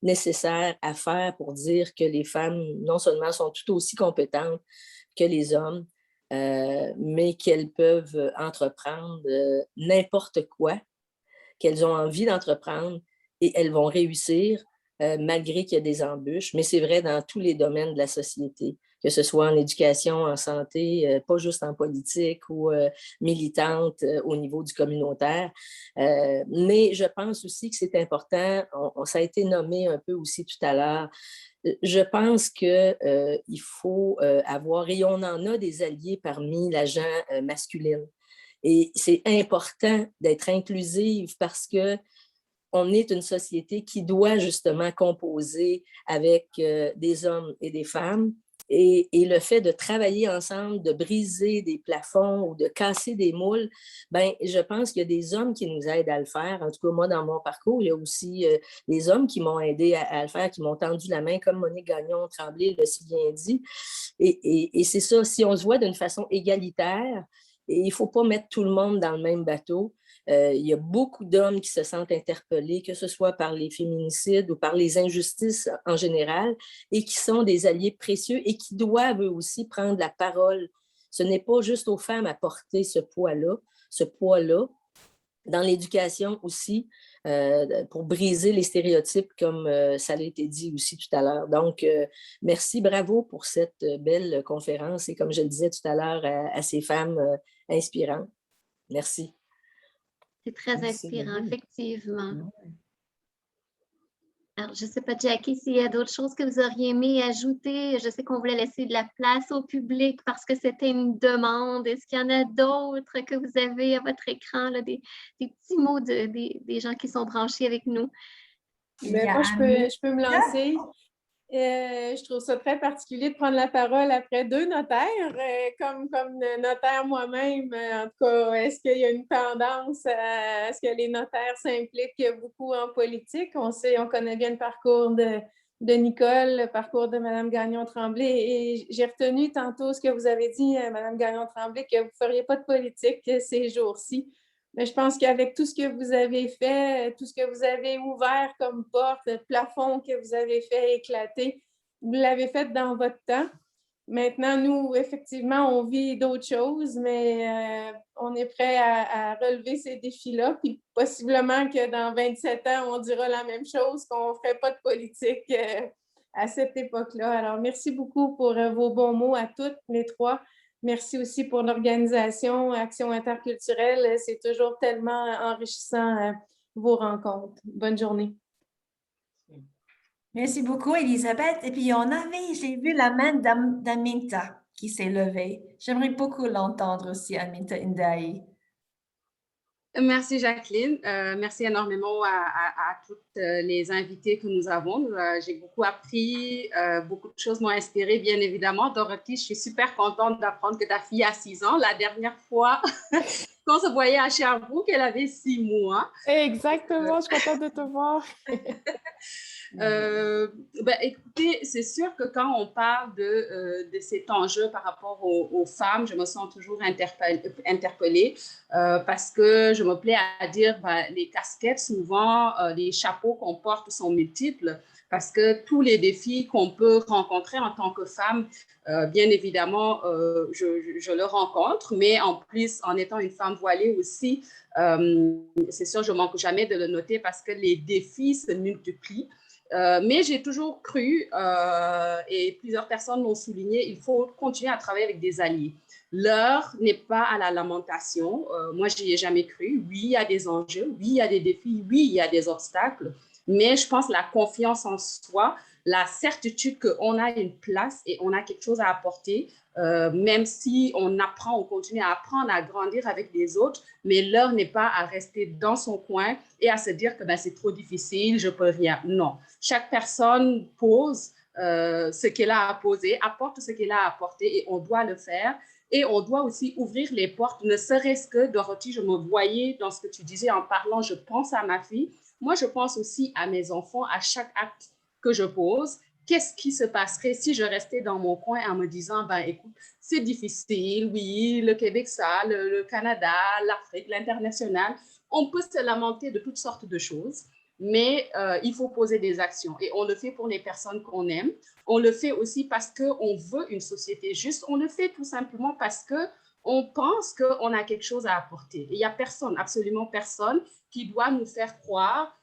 nécessaire à faire pour dire que les femmes, non seulement sont tout aussi compétentes que les hommes, mais qu'elles peuvent entreprendre n'importe quoi qu'elles ont envie d'entreprendre et elles vont réussir malgré qu'il y a des embûches. Mais c'est vrai dans tous les domaines de la société, que ce soit en éducation, en santé, pas juste en politique ou militante au niveau du communautaire. Mais je pense aussi que c'est important, ça a été nommé un peu aussi tout à l'heure, je pense qu'il faut avoir, et on en a des alliés parmi la gent masculine. Et c'est important d'être inclusive parce qu'on est une société qui doit justement composer avec des hommes et des femmes. Et le fait de travailler ensemble, de briser des plafonds ou de casser des moules, ben, je pense qu'il y a des hommes qui nous aident à le faire. En tout cas, moi, dans mon parcours, il y a aussi des hommes qui m'ont aidé à le faire, qui m'ont tendu la main, comme Monique Gagnon-Tremblay l'a si bien dit. Et c'est ça, si on se voit d'une façon égalitaire, et il ne faut pas mettre tout le monde dans le même bateau. Il y a beaucoup d'hommes qui se sentent interpellés, que ce soit par les féminicides ou par les injustices en général, et qui sont des alliés précieux et qui doivent eux aussi prendre la parole. Ce n'est pas juste aux femmes à porter ce poids-là, dans l'éducation aussi, pour briser les stéréotypes, comme ça a été dit aussi tout à l'heure. Donc, merci, bravo pour cette belle conférence et comme je le disais tout à l'heure, à ces femmes inspirantes. Merci. C'est très inspirant, effectivement. Alors, je ne sais pas, Jackie, s'il y a d'autres choses que vous auriez aimé ajouter. Je sais qu'on voulait laisser de la place au public parce que c'était une demande. Est-ce qu'il y en a d'autres que vous avez à votre écran, là, des petits mots des gens qui sont branchés avec nous? Mais moi, je peux me lancer. Je trouve ça très particulier de prendre la parole après 2 notaires, comme notaire moi-même. En tout cas, est-ce qu'il y a une tendance à ce que les notaires s'impliquent beaucoup en politique? On connaît bien le parcours de Nicole, le parcours de Mme Gagnon-Tremblay. Et j'ai retenu tantôt ce que vous avez dit, Mme Gagnon-Tremblay, que vous ne feriez pas de politique ces jours-ci. Mais je pense qu'avec tout ce que vous avez fait, tout ce que vous avez ouvert comme porte, le plafond que vous avez fait éclater, vous l'avez fait dans votre temps. Maintenant, nous, effectivement, on vit d'autres choses, mais on est prêt à relever ces défis-là. Puis possiblement que dans 27 ans, on dira la même chose, qu'on ne ferait pas de politique à cette époque-là. Alors, merci beaucoup pour vos bons mots à toutes les 3. Merci aussi pour l'organisation Action interculturelle. C'est toujours tellement enrichissant vos rencontres. Bonne journée. Merci beaucoup, Elisabeth. Et puis, j'ai vu la main d'Aminta qui s'est levée. J'aimerais beaucoup l'entendre aussi, Aminta Ndaye. Merci Jacqueline. Merci énormément à toutes les invités que nous avons. J'ai beaucoup appris, beaucoup de choses m'ont inspiré, bien évidemment. Dorothy, je suis super contente d'apprendre que ta fille a 6 ans. La dernière fois qu'on se voyait à Sherbrooke, elle avait 6 mois. Exactement, je suis contente de te voir. Écoutez, c'est sûr que quand on parle de cet enjeu par rapport aux femmes, je me sens toujours interpellée parce que je me plais à dire les casquettes, souvent, les chapeaux qu'on porte sont multiples parce que tous les défis qu'on peut rencontrer en tant que femme, bien évidemment, je le rencontre, mais en plus, en étant une femme voilée aussi, c'est sûr, je ne manque jamais de le noter parce que les défis se multiplient. Mais j'ai toujours cru, et plusieurs personnes l'ont souligné, il faut continuer à travailler avec des alliés. L'heure n'est pas à la lamentation. Moi, je n'y ai jamais cru. Oui, il y a des enjeux, oui, il y a des défis, oui, il y a des obstacles. Mais je pense que la confiance en soi, la certitude qu'on a une place et on a quelque chose à apporter, même si on apprend, on continue à apprendre, à grandir avec les autres, mais l'heure n'est pas à rester dans son coin et à se dire que c'est trop difficile, je ne peux rien. Non. Chaque personne pose ce qu'elle a à poser, apporte ce qu'elle a à apporter et on doit le faire. Et on doit aussi ouvrir les portes, ne serait-ce que, Dorothy, je me voyais dans ce que tu disais en parlant, je pense à ma fille. Moi, je pense aussi à mes enfants, à chaque acte que je pose. Qu'est-ce qui se passerait si je restais dans mon coin en me disant, écoute, c'est difficile, oui, le Québec, ça, le Canada, l'Afrique, l'international. On peut se lamenter de toutes sortes de choses, mais il faut poser des actions. Et on le fait pour les personnes qu'on aime. On le fait aussi parce qu'on veut une société juste. On le fait tout simplement parce qu'on pense qu'on a quelque chose à apporter. Et il n'y a personne, absolument personne, qui doit nous faire croire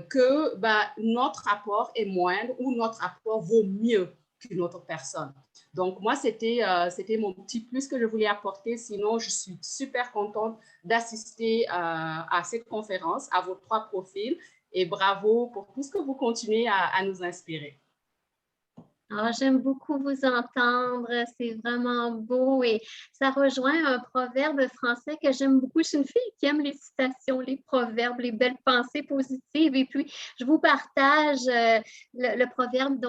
que notre apport est moindre ou notre apport vaut mieux qu'une autre personne. Donc, moi, c'était mon petit plus que je voulais apporter. Sinon, je suis super contente d'assister à cette conférence, à vos 3 profils. Et bravo pour tout ce que vous continuez à nous inspirer. Ah, j'aime beaucoup vous entendre, c'est vraiment beau et ça rejoint un proverbe français que j'aime beaucoup. Je suis une fille qui aime les citations, les proverbes, les belles pensées positives et puis je vous partage le proverbe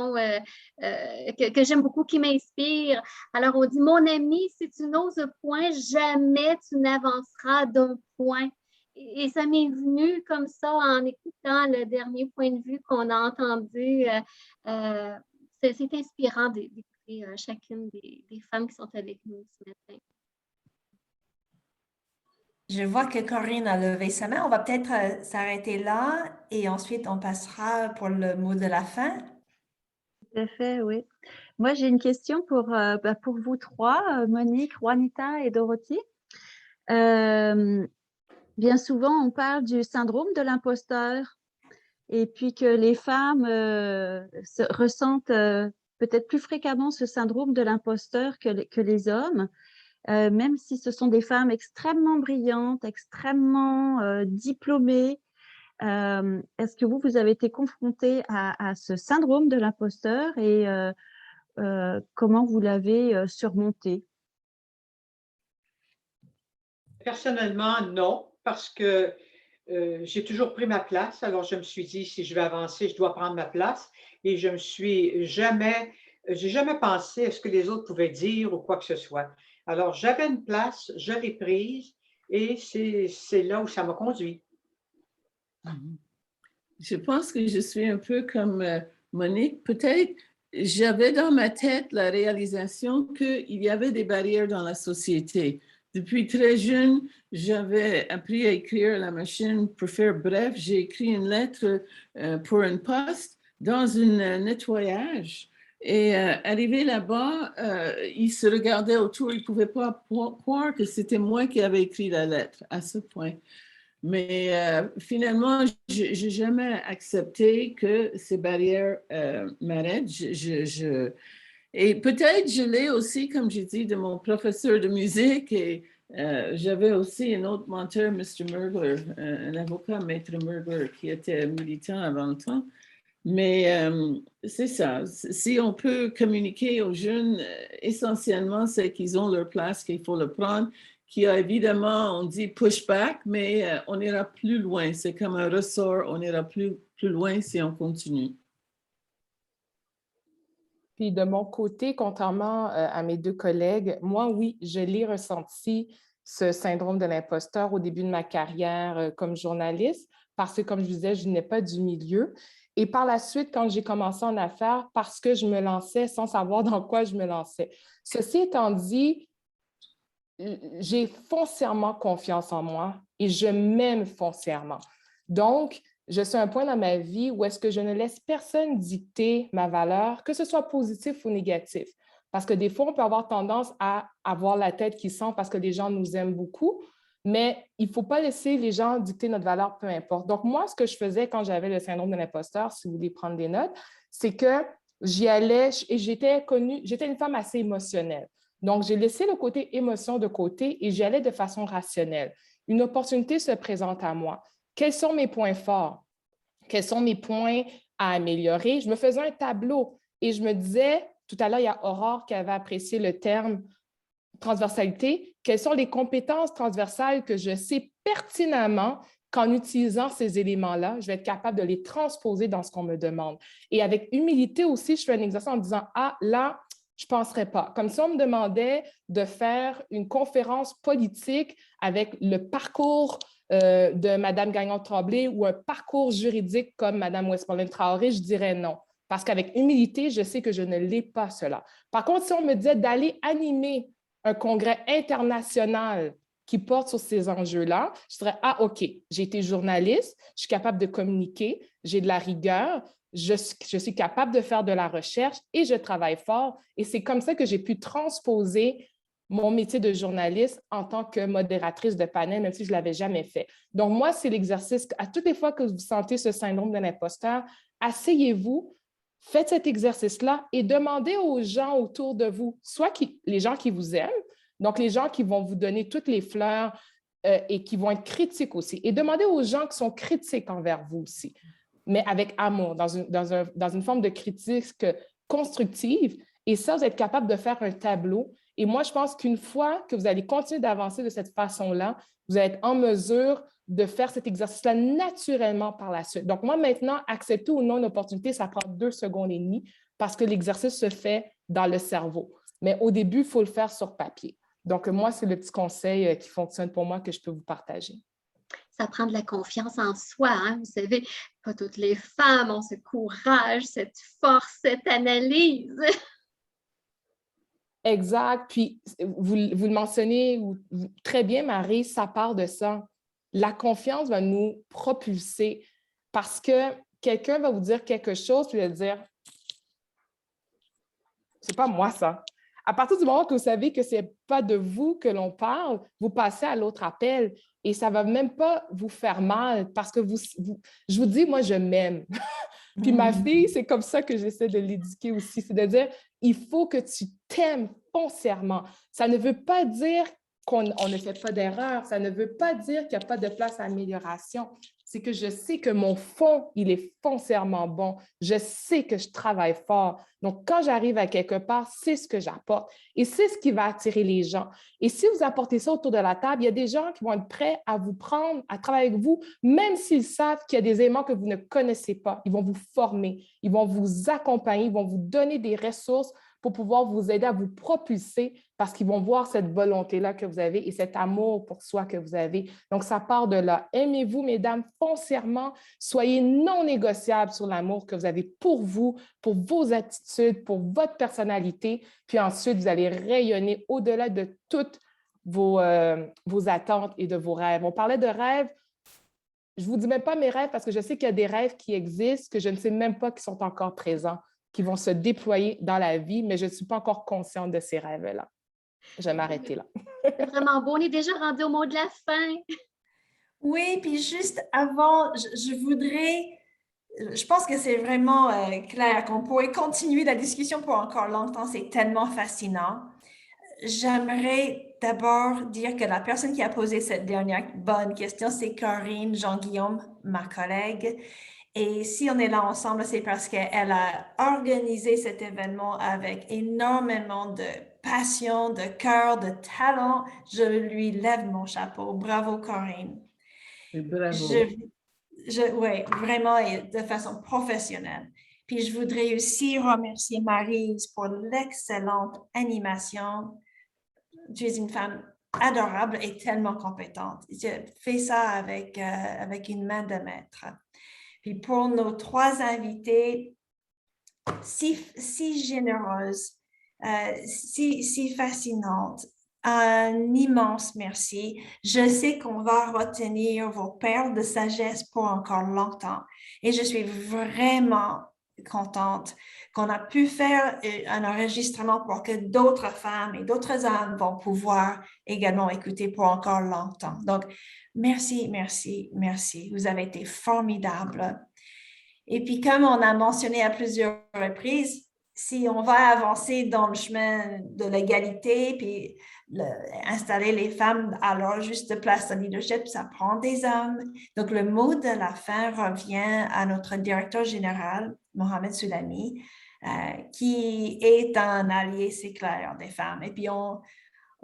que j'aime beaucoup, qui m'inspire. Alors on dit, mon ami, si tu n'oses point, jamais tu n'avanceras d'un point. Et ça m'est venu comme ça en écoutant le dernier point de vue qu'on a entendu. C'est inspirant d'écouter chacune des femmes qui sont avec nous ce matin. Je vois que Corinne a levé sa main. On va peut-être s'arrêter là et ensuite on passera pour le mot de la fin. Tout à fait, oui. Moi, j'ai une question pour vous 3, Monique, Juanita et Dorothy. Bien souvent, on parle du syndrome de l'imposteur et puis que les femmes ressentent peut-être plus fréquemment ce syndrome de l'imposteur que les hommes, même si ce sont des femmes extrêmement brillantes, extrêmement diplômées. Est-ce que vous avez été confrontée à ce syndrome de l'imposteur et comment vous l'avez surmonté? Personnellement, non, parce que j'ai toujours pris ma place. Alors, je me suis dit, si je veux avancer, je dois prendre ma place. Et je me suis jamais, j'ai jamais pensé à ce que les autres pouvaient dire ou quoi que ce soit. Alors, j'avais une place, je l'ai prise et c'est là où ça m'a conduit. Je pense que je suis un peu comme Monique. Peut-être j'avais dans ma tête la réalisation qu'il y avait des barrières dans la société. Depuis très jeune, j'avais appris à écrire à la machine pour faire bref. J'ai écrit une lettre pour un poste dans un nettoyage. Et arrivé là-bas, ils se regardaient autour. Ils ne pouvaient pas croire que c'était moi qui avais écrit la lettre à ce point. Mais finalement, je n'ai jamais accepté que ces barrières m'arrêtent. Et peut-être je l'ai aussi, comme j'ai dit, de mon professeur de musique. Et j'avais aussi un autre mentor, Mr. Mergler, un avocat, Maître Mergler, qui était militant avant le temps. Mais c'est ça. Si on peut communiquer aux jeunes, essentiellement, c'est qu'ils ont leur place, qu'il faut le prendre, qu'il y a évidemment, on dit pushback, mais on ira plus loin. C'est comme un ressort, on ira plus loin si on continue. Puis de mon côté, contrairement à mes deux collègues, moi, oui, je l'ai ressenti, ce syndrome de l'imposteur au début de ma carrière comme journaliste, parce que, comme je disais, je n'ai pas du milieu. Et par la suite, quand j'ai commencé en affaires, parce que je me lançais sans savoir dans quoi je me lançais. Ceci étant dit, j'ai foncièrement confiance en moi et je m'aime foncièrement. Donc, je suis à un point dans ma vie où est-ce que je ne laisse personne dicter ma valeur, que ce soit positif ou négatif. Parce que des fois, on peut avoir tendance à avoir la tête qui sent parce que les gens nous aiment beaucoup, mais il ne faut pas laisser les gens dicter notre valeur, peu importe. Donc, moi, ce que je faisais quand j'avais le syndrome de l'imposteur, si vous voulez prendre des notes, c'est que j'y allais et j'étais une femme assez émotionnelle. Donc, j'ai laissé le côté émotion de côté et j'y allais de façon rationnelle. Une opportunité se présente à moi. Quels sont mes points forts? Quels sont mes points à améliorer? Je me faisais un tableau et je me disais, tout à l'heure, il y a Aurore qui avait apprécié le terme transversalité. Quelles sont les compétences transversales que je sais pertinemment qu'en utilisant ces éléments-là, je vais être capable de les transposer dans ce qu'on me demande. Et avec humilité aussi, je fais un exercice en disant, ah, là, je ne penserais pas. Comme si on me demandait de faire une conférence politique avec le parcours de Mme Gagnon-Tremblay ou un parcours juridique comme Mme Westmoreland-Traoré, je dirais non. Parce qu'avec humilité, je sais que je ne l'ai pas cela. Par contre, si on me disait d'aller animer un congrès international qui porte sur ces enjeux-là, je dirais, ah, OK, j'ai été journaliste, je suis capable de communiquer, j'ai de la rigueur, je suis capable de faire de la recherche et je travaille fort. Et c'est comme ça que j'ai pu transposer mon métier de journaliste en tant que modératrice de panel, même si je ne l'avais jamais fait. Donc, moi, c'est l'exercice. À toutes les fois que vous sentez ce syndrome de l'imposteur, asseyez-vous, faites cet exercice-là et demandez aux gens autour de vous, soit les gens qui vous aiment, donc les gens qui vont vous donner toutes les fleurs et qui vont être critiques aussi. Et demandez aux gens qui sont critiques envers vous aussi, mais avec amour, dans une forme de critique constructive. Et ça, vous êtes capable de faire un tableau. Et moi, je pense qu'une fois que vous allez continuer d'avancer de cette façon-là, vous allez être en mesure de faire cet exercice-là naturellement par la suite. Donc, moi, maintenant, accepter ou non une opportunité, ça prend 2 secondes et demie parce que l'exercice se fait dans le cerveau. Mais au début, il faut le faire sur papier. Donc, moi, c'est le petit conseil qui fonctionne pour moi que je peux vous partager. Ça prend de la confiance en soi. Hein? Vous savez, pas toutes les femmes ont ce courage, cette force, cette analyse. Exact. Puis, vous le mentionnez très bien, Marie, ça part de ça. La confiance va nous propulser parce que quelqu'un va vous dire quelque chose puis il va dire « c'est pas moi ça ». À partir du moment que vous savez que ce n'est pas de vous que l'on parle, vous passez à l'autre appel et ça ne va même pas vous faire mal parce que je vous dis, moi, je m'aime. Puis ma fille, c'est comme ça que j'essaie de l'éduquer aussi, c'est de dire, il faut que tu t'aimes foncièrement. Ça ne veut pas dire qu'on ne fait pas d'erreur, ça ne veut pas dire qu'il n'y a pas de place à amélioration. C'est que je sais que mon fond, il est foncièrement bon. Je sais que je travaille fort. Donc, quand j'arrive à quelque part, c'est ce que j'apporte. Et c'est ce qui va attirer les gens. Et si vous apportez ça autour de la table, il y a des gens qui vont être prêts à vous prendre, à travailler avec vous, même s'ils savent qu'il y a des éléments que vous ne connaissez pas. Ils vont vous former, ils vont vous accompagner, ils vont vous donner des ressources pour pouvoir vous aider à vous propulser parce qu'ils vont voir cette volonté-là que vous avez et cet amour pour soi que vous avez. Donc, ça part de là. Aimez-vous, mesdames, foncièrement. Soyez non négociables sur l'amour que vous avez pour vous, pour vos attitudes, pour votre personnalité. Puis ensuite, vous allez rayonner au-delà de toutes vos attentes et de vos rêves. On parlait de rêves. Je ne vous dis même pas mes rêves parce que je sais qu'il y a des rêves qui existent que je ne sais même pas qui sont encore présents, qui vont se déployer dans la vie, mais je ne suis pas encore consciente de ces rêves-là. Je vais m'arrêter là. C'est vraiment beau. On est déjà rendu au mot de la fin. Oui, puis juste avant, je voudrais, je pense que c'est vraiment clair qu'on pourrait continuer la discussion pour encore longtemps. C'est tellement fascinant. J'aimerais d'abord dire que la personne qui a posé cette dernière bonne question, c'est Corinne Jean-Guillaume, ma collègue. Et si on est là ensemble, c'est parce qu'elle a organisé cet événement avec énormément de passion, de cœur, de talent. Je lui lève mon chapeau. Bravo, Corinne. Bravo. Oui, vraiment et de façon professionnelle. Puis je voudrais aussi remercier Maryse pour l'excellente animation. Tu es une femme adorable et tellement compétente. Tu fais ça avec une main de maître. Puis pour nos 3 invités, si généreuses, si fascinantes, un immense merci. Je sais qu'on va retenir vos perles de sagesse pour encore longtemps. Et je suis vraiment contente qu'on a pu faire un enregistrement pour que d'autres femmes et d'autres hommes vont pouvoir également écouter pour encore longtemps. Donc, merci, merci, merci. Vous avez été formidables. Et puis, comme on a mentionné à plusieurs reprises, si on va avancer dans le chemin de l'égalité, puis installer les femmes à leur juste place de leadership, ça prend des hommes. Donc, le mot de la fin revient à notre directeur général, Mohamed Soulami, qui est un allié, c'est clair, des femmes. Et puis, on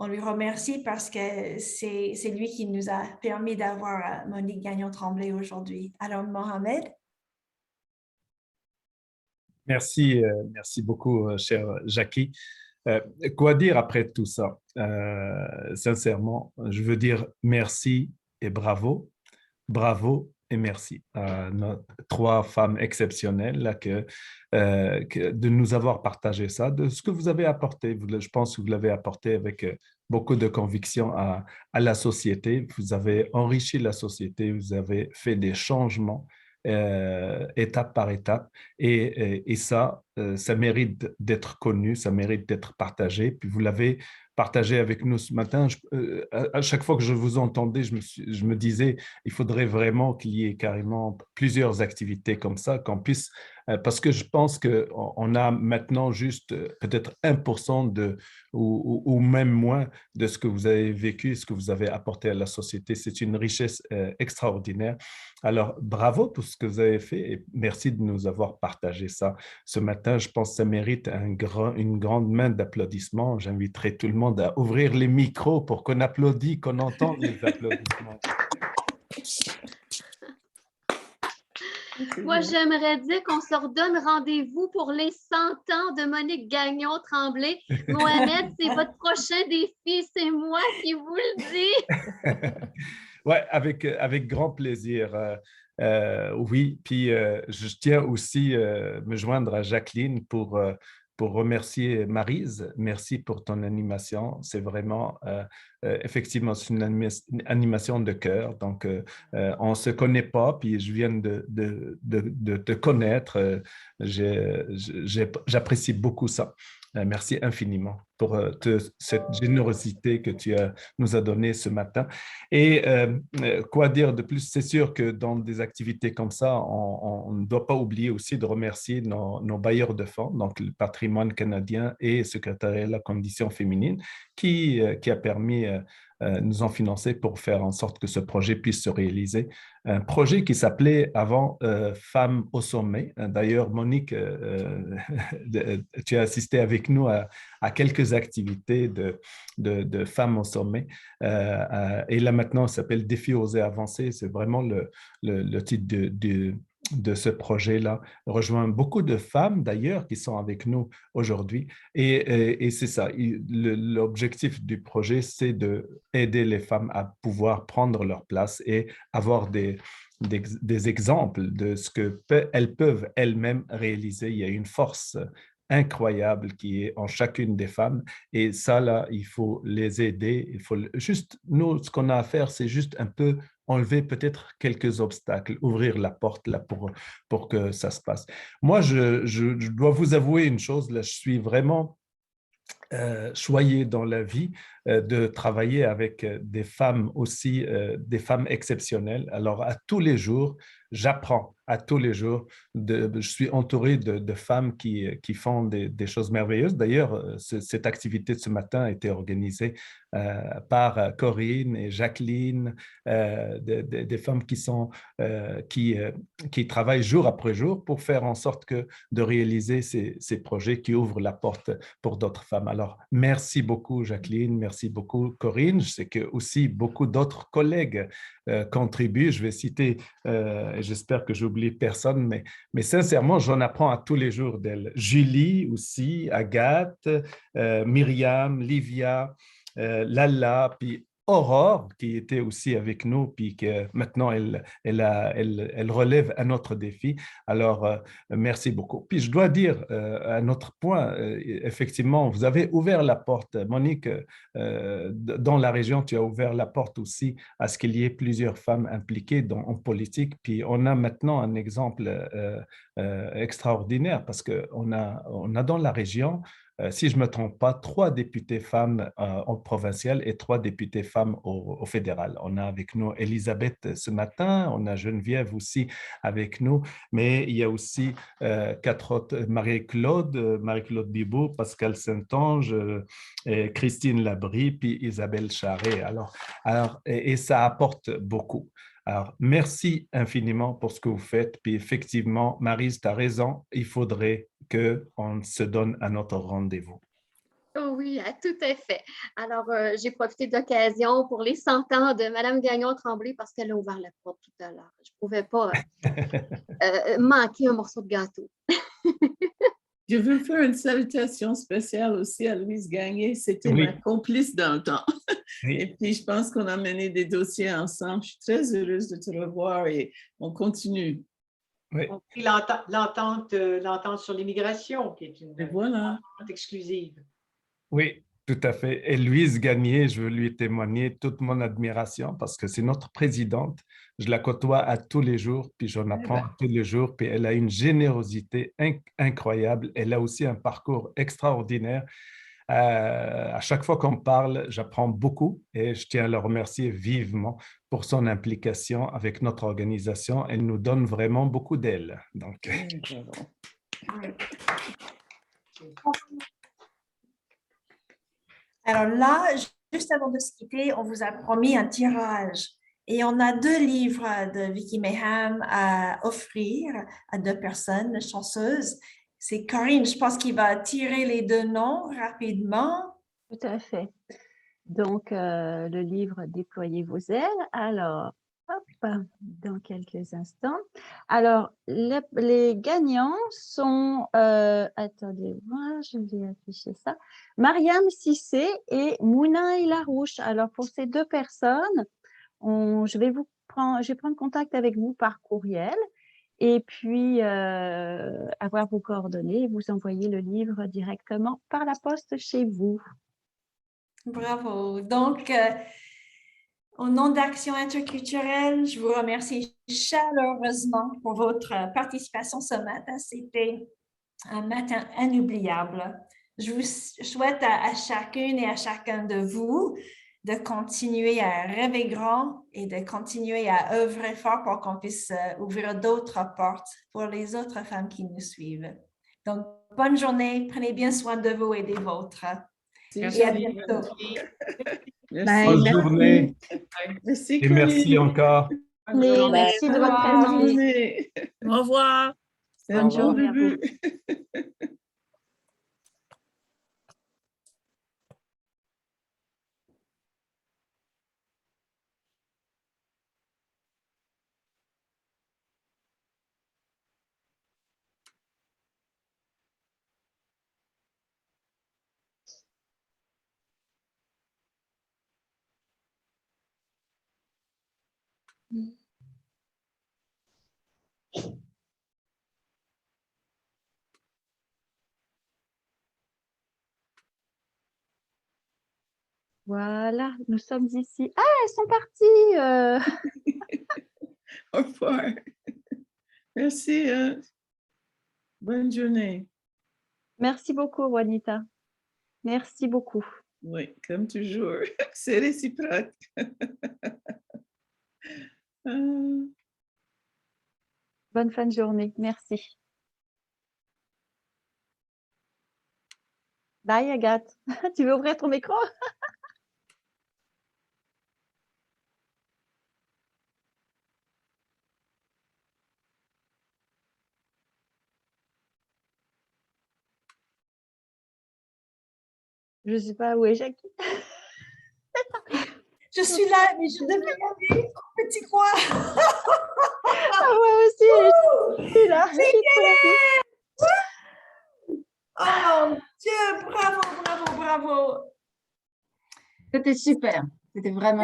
lui remercie parce que c'est lui qui nous a permis d'avoir Monique Gagnon-Tremblay aujourd'hui. Alors, Mohamed? Merci, merci beaucoup, chère Jackie. Quoi dire après tout ça? Sincèrement, je veux dire merci et bravo, bravo et merci à nos 3 femmes exceptionnelles là, de nous avoir partagé ça, de ce que vous avez apporté. Je pense que vous l'avez apporté avec beaucoup de conviction à la société. Vous avez enrichi la société, vous avez fait des changements étape par étape. Et ça, ça mérite d'être connu, ça mérite d'être partagé. Puis vous l'avez partagé avec nous ce matin. À chaque fois que je vous entendais, je me disais, il faudrait vraiment qu'il y ait carrément plusieurs activités comme ça, qu'on puisse, parce que je pense qu'on a maintenant juste peut-être 1% ou même moins de ce que vous avez vécu, ce que vous avez apporté à la société. C'est une richesse extraordinaire. Alors, bravo pour ce que vous avez fait et merci de nous avoir partagé ça ce matin. Je pense que ça mérite une grande main d'applaudissements. J'inviterai tout le monde à ouvrir les micros pour qu'on applaudisse, qu'on entende les applaudissements. Moi, j'aimerais dire qu'on se redonne rendez-vous pour les 100 ans de Monique Gagnon-Tremblay. Mohamed, c'est votre prochain défi, c'est moi qui vous le dis. Oui, avec grand plaisir. Oui, puis je tiens aussi à me joindre à Jacqueline pour remercier Maryse. Merci pour ton animation. C'est vraiment, effectivement, c'est une animation de cœur. Donc, on ne se connaît pas, puis je viens de te connaître. J'apprécie beaucoup ça. Merci infiniment pour cette générosité que tu nous as donnée ce matin. Et quoi dire de plus? C'est sûr que dans des activités comme ça, on ne doit pas oublier aussi de remercier nos bailleurs de fonds, donc le Patrimoine canadien et le Secrétariat de la condition féminine, qui a permis nous en financer pour faire en sorte que ce projet puisse se réaliser. Un projet qui s'appelait avant Femmes au sommet. D'ailleurs, Monique, tu as assisté avec nous à quelques activités de Femmes au sommet. Et là maintenant, ça s'appelle Défi oser avancer. C'est vraiment le titre de ce projet-là. Rejoint beaucoup de femmes d'ailleurs qui sont avec nous aujourd'hui. Et c'est ça, l'objectif du projet, c'est d'aider les femmes à pouvoir prendre leur place et avoir des exemples de ce qu'elles peuvent elles-mêmes réaliser. Il y a une force incroyable qui est en chacune des femmes. Et ça, là, il faut les aider. Il faut juste, nous, ce qu'on a à faire, c'est juste un peu enlever peut-être quelques obstacles, ouvrir la porte là pour que ça se passe. Moi, je dois vous avouer une chose, là, je suis vraiment choyé dans la vie de travailler avec des femmes aussi, des femmes exceptionnelles. Alors, à tous les jours, j'apprends à tous les jours. Je suis entouré de femmes qui font des choses merveilleuses. D'ailleurs, cette activité de ce matin a été organisée par Corinne et Jacqueline, des femmes qui travaillent jour après jour pour faire en sorte de réaliser ces projets qui ouvrent la porte pour d'autres femmes. Alors, merci beaucoup, Jacqueline. Merci beaucoup, Corinne. Je sais que aussi beaucoup d'autres collègues contribuent. Je vais citer, et j'espère que j'oublie personne, mais sincèrement, j'en apprends à tous les jours d'elles. Julie aussi, Agathe, Myriam, Livia, Lalla, puis Aurore, qui était aussi avec nous, puis que maintenant, elle relève un autre défi. Alors, merci beaucoup. Puis, je dois dire, un autre point, effectivement, vous avez ouvert la porte. Monique, dans la région, tu as ouvert la porte aussi à ce qu'il y ait plusieurs femmes impliquées en politique. Puis, on a maintenant un exemple extraordinaire parce qu'on a dans la région, si je ne me trompe pas, 3 députés femmes au provincial et 3 députés femmes au fédéral. On a avec nous Elisabeth ce matin, on a Geneviève aussi avec nous, mais il y a aussi 4 autres, Marie-Claude Bibot, Pascal Saint-Onge, Christine Labrie, puis Isabelle Charret. Et ça apporte beaucoup. Alors, merci infiniment pour ce que vous faites. Puis effectivement, Maryse, tu as raison, il faudrait qu'on se donne un autre rendez-vous. Oh oui, tout à fait. Alors, j'ai profité de l'occasion pour les 100 ans de Mme Gagnon-Tremblay parce qu'elle a ouvert la porte tout à l'heure. Je ne pouvais pas manquer un morceau de gâteau. Je veux faire une salutation spéciale aussi à Louise Gagné. C'était ma complice dans le temps. Oui. Et puis, je pense qu'on a mené des dossiers ensemble. Je suis très heureuse de te revoir et on continue. Oui. On prit l'entente sur l'immigration, qui est une entente exclusive. Oui, tout à fait. Et Louise Gagné, je veux lui témoigner toute mon admiration parce que c'est notre présidente. Je la côtoie à tous les jours, puis j'en apprends tous les jours. Puis elle a une générosité incroyable. Elle a aussi un parcours extraordinaire. À chaque fois qu'on parle, j'apprends beaucoup et je tiens à le remercier vivement pour son implication avec notre organisation. Elle nous donne vraiment beaucoup d'aile. Donc, alors là, juste avant de se quitter, on vous a promis un tirage. Et on a 2 livres de Vicky Mayhem à offrir à 2 personnes chanceuses. C'est Corinne, je pense qu'il va tirer les 2 noms rapidement. Tout à fait. Donc, le livre « Déployez vos ailes ». Alors, hop, dans quelques instants. Alors, les gagnants sont, attendez, moi, je vais afficher ça, Mariam Cissé et Mouna Larouche. Alors, pour ces 2 personnes, je vais prendre contact avec vous par courriel et puis avoir vos coordonnées et vous envoyer le livre directement par la poste chez vous. Bravo. Donc, au nom d'Action interculturelle, je vous remercie chaleureusement pour votre participation ce matin. C'était un matin inoubliable. Je vous souhaite à chacune et à chacun de vous de continuer à rêver grand et de continuer à œuvrer fort pour qu'on puisse ouvrir d'autres portes pour les autres femmes qui nous suivent. Donc, bonne journée, prenez bien soin de vous et des vôtres. Merci. Et à bientôt. Merci. Bonne journée. Merci, et merci encore. Merci de votre présence. Au revoir. Bonne journée. Voilà, nous sommes ici. Ah, elles sont parties. Au revoir. Merci. Bonne journée. Merci beaucoup, Juanita. Merci beaucoup. Oui, comme toujours. C'est réciproque. Bonne fin de journée. Merci. Bye, Agathe. Tu veux ouvrir ton micro? Je ne sais pas où est Jackie. Je suis là, mais je devais y aller au petit coin. Ah, moi aussi, je suis là. Oh mon Dieu, bravo, bravo, bravo. C'était super. C'était vraiment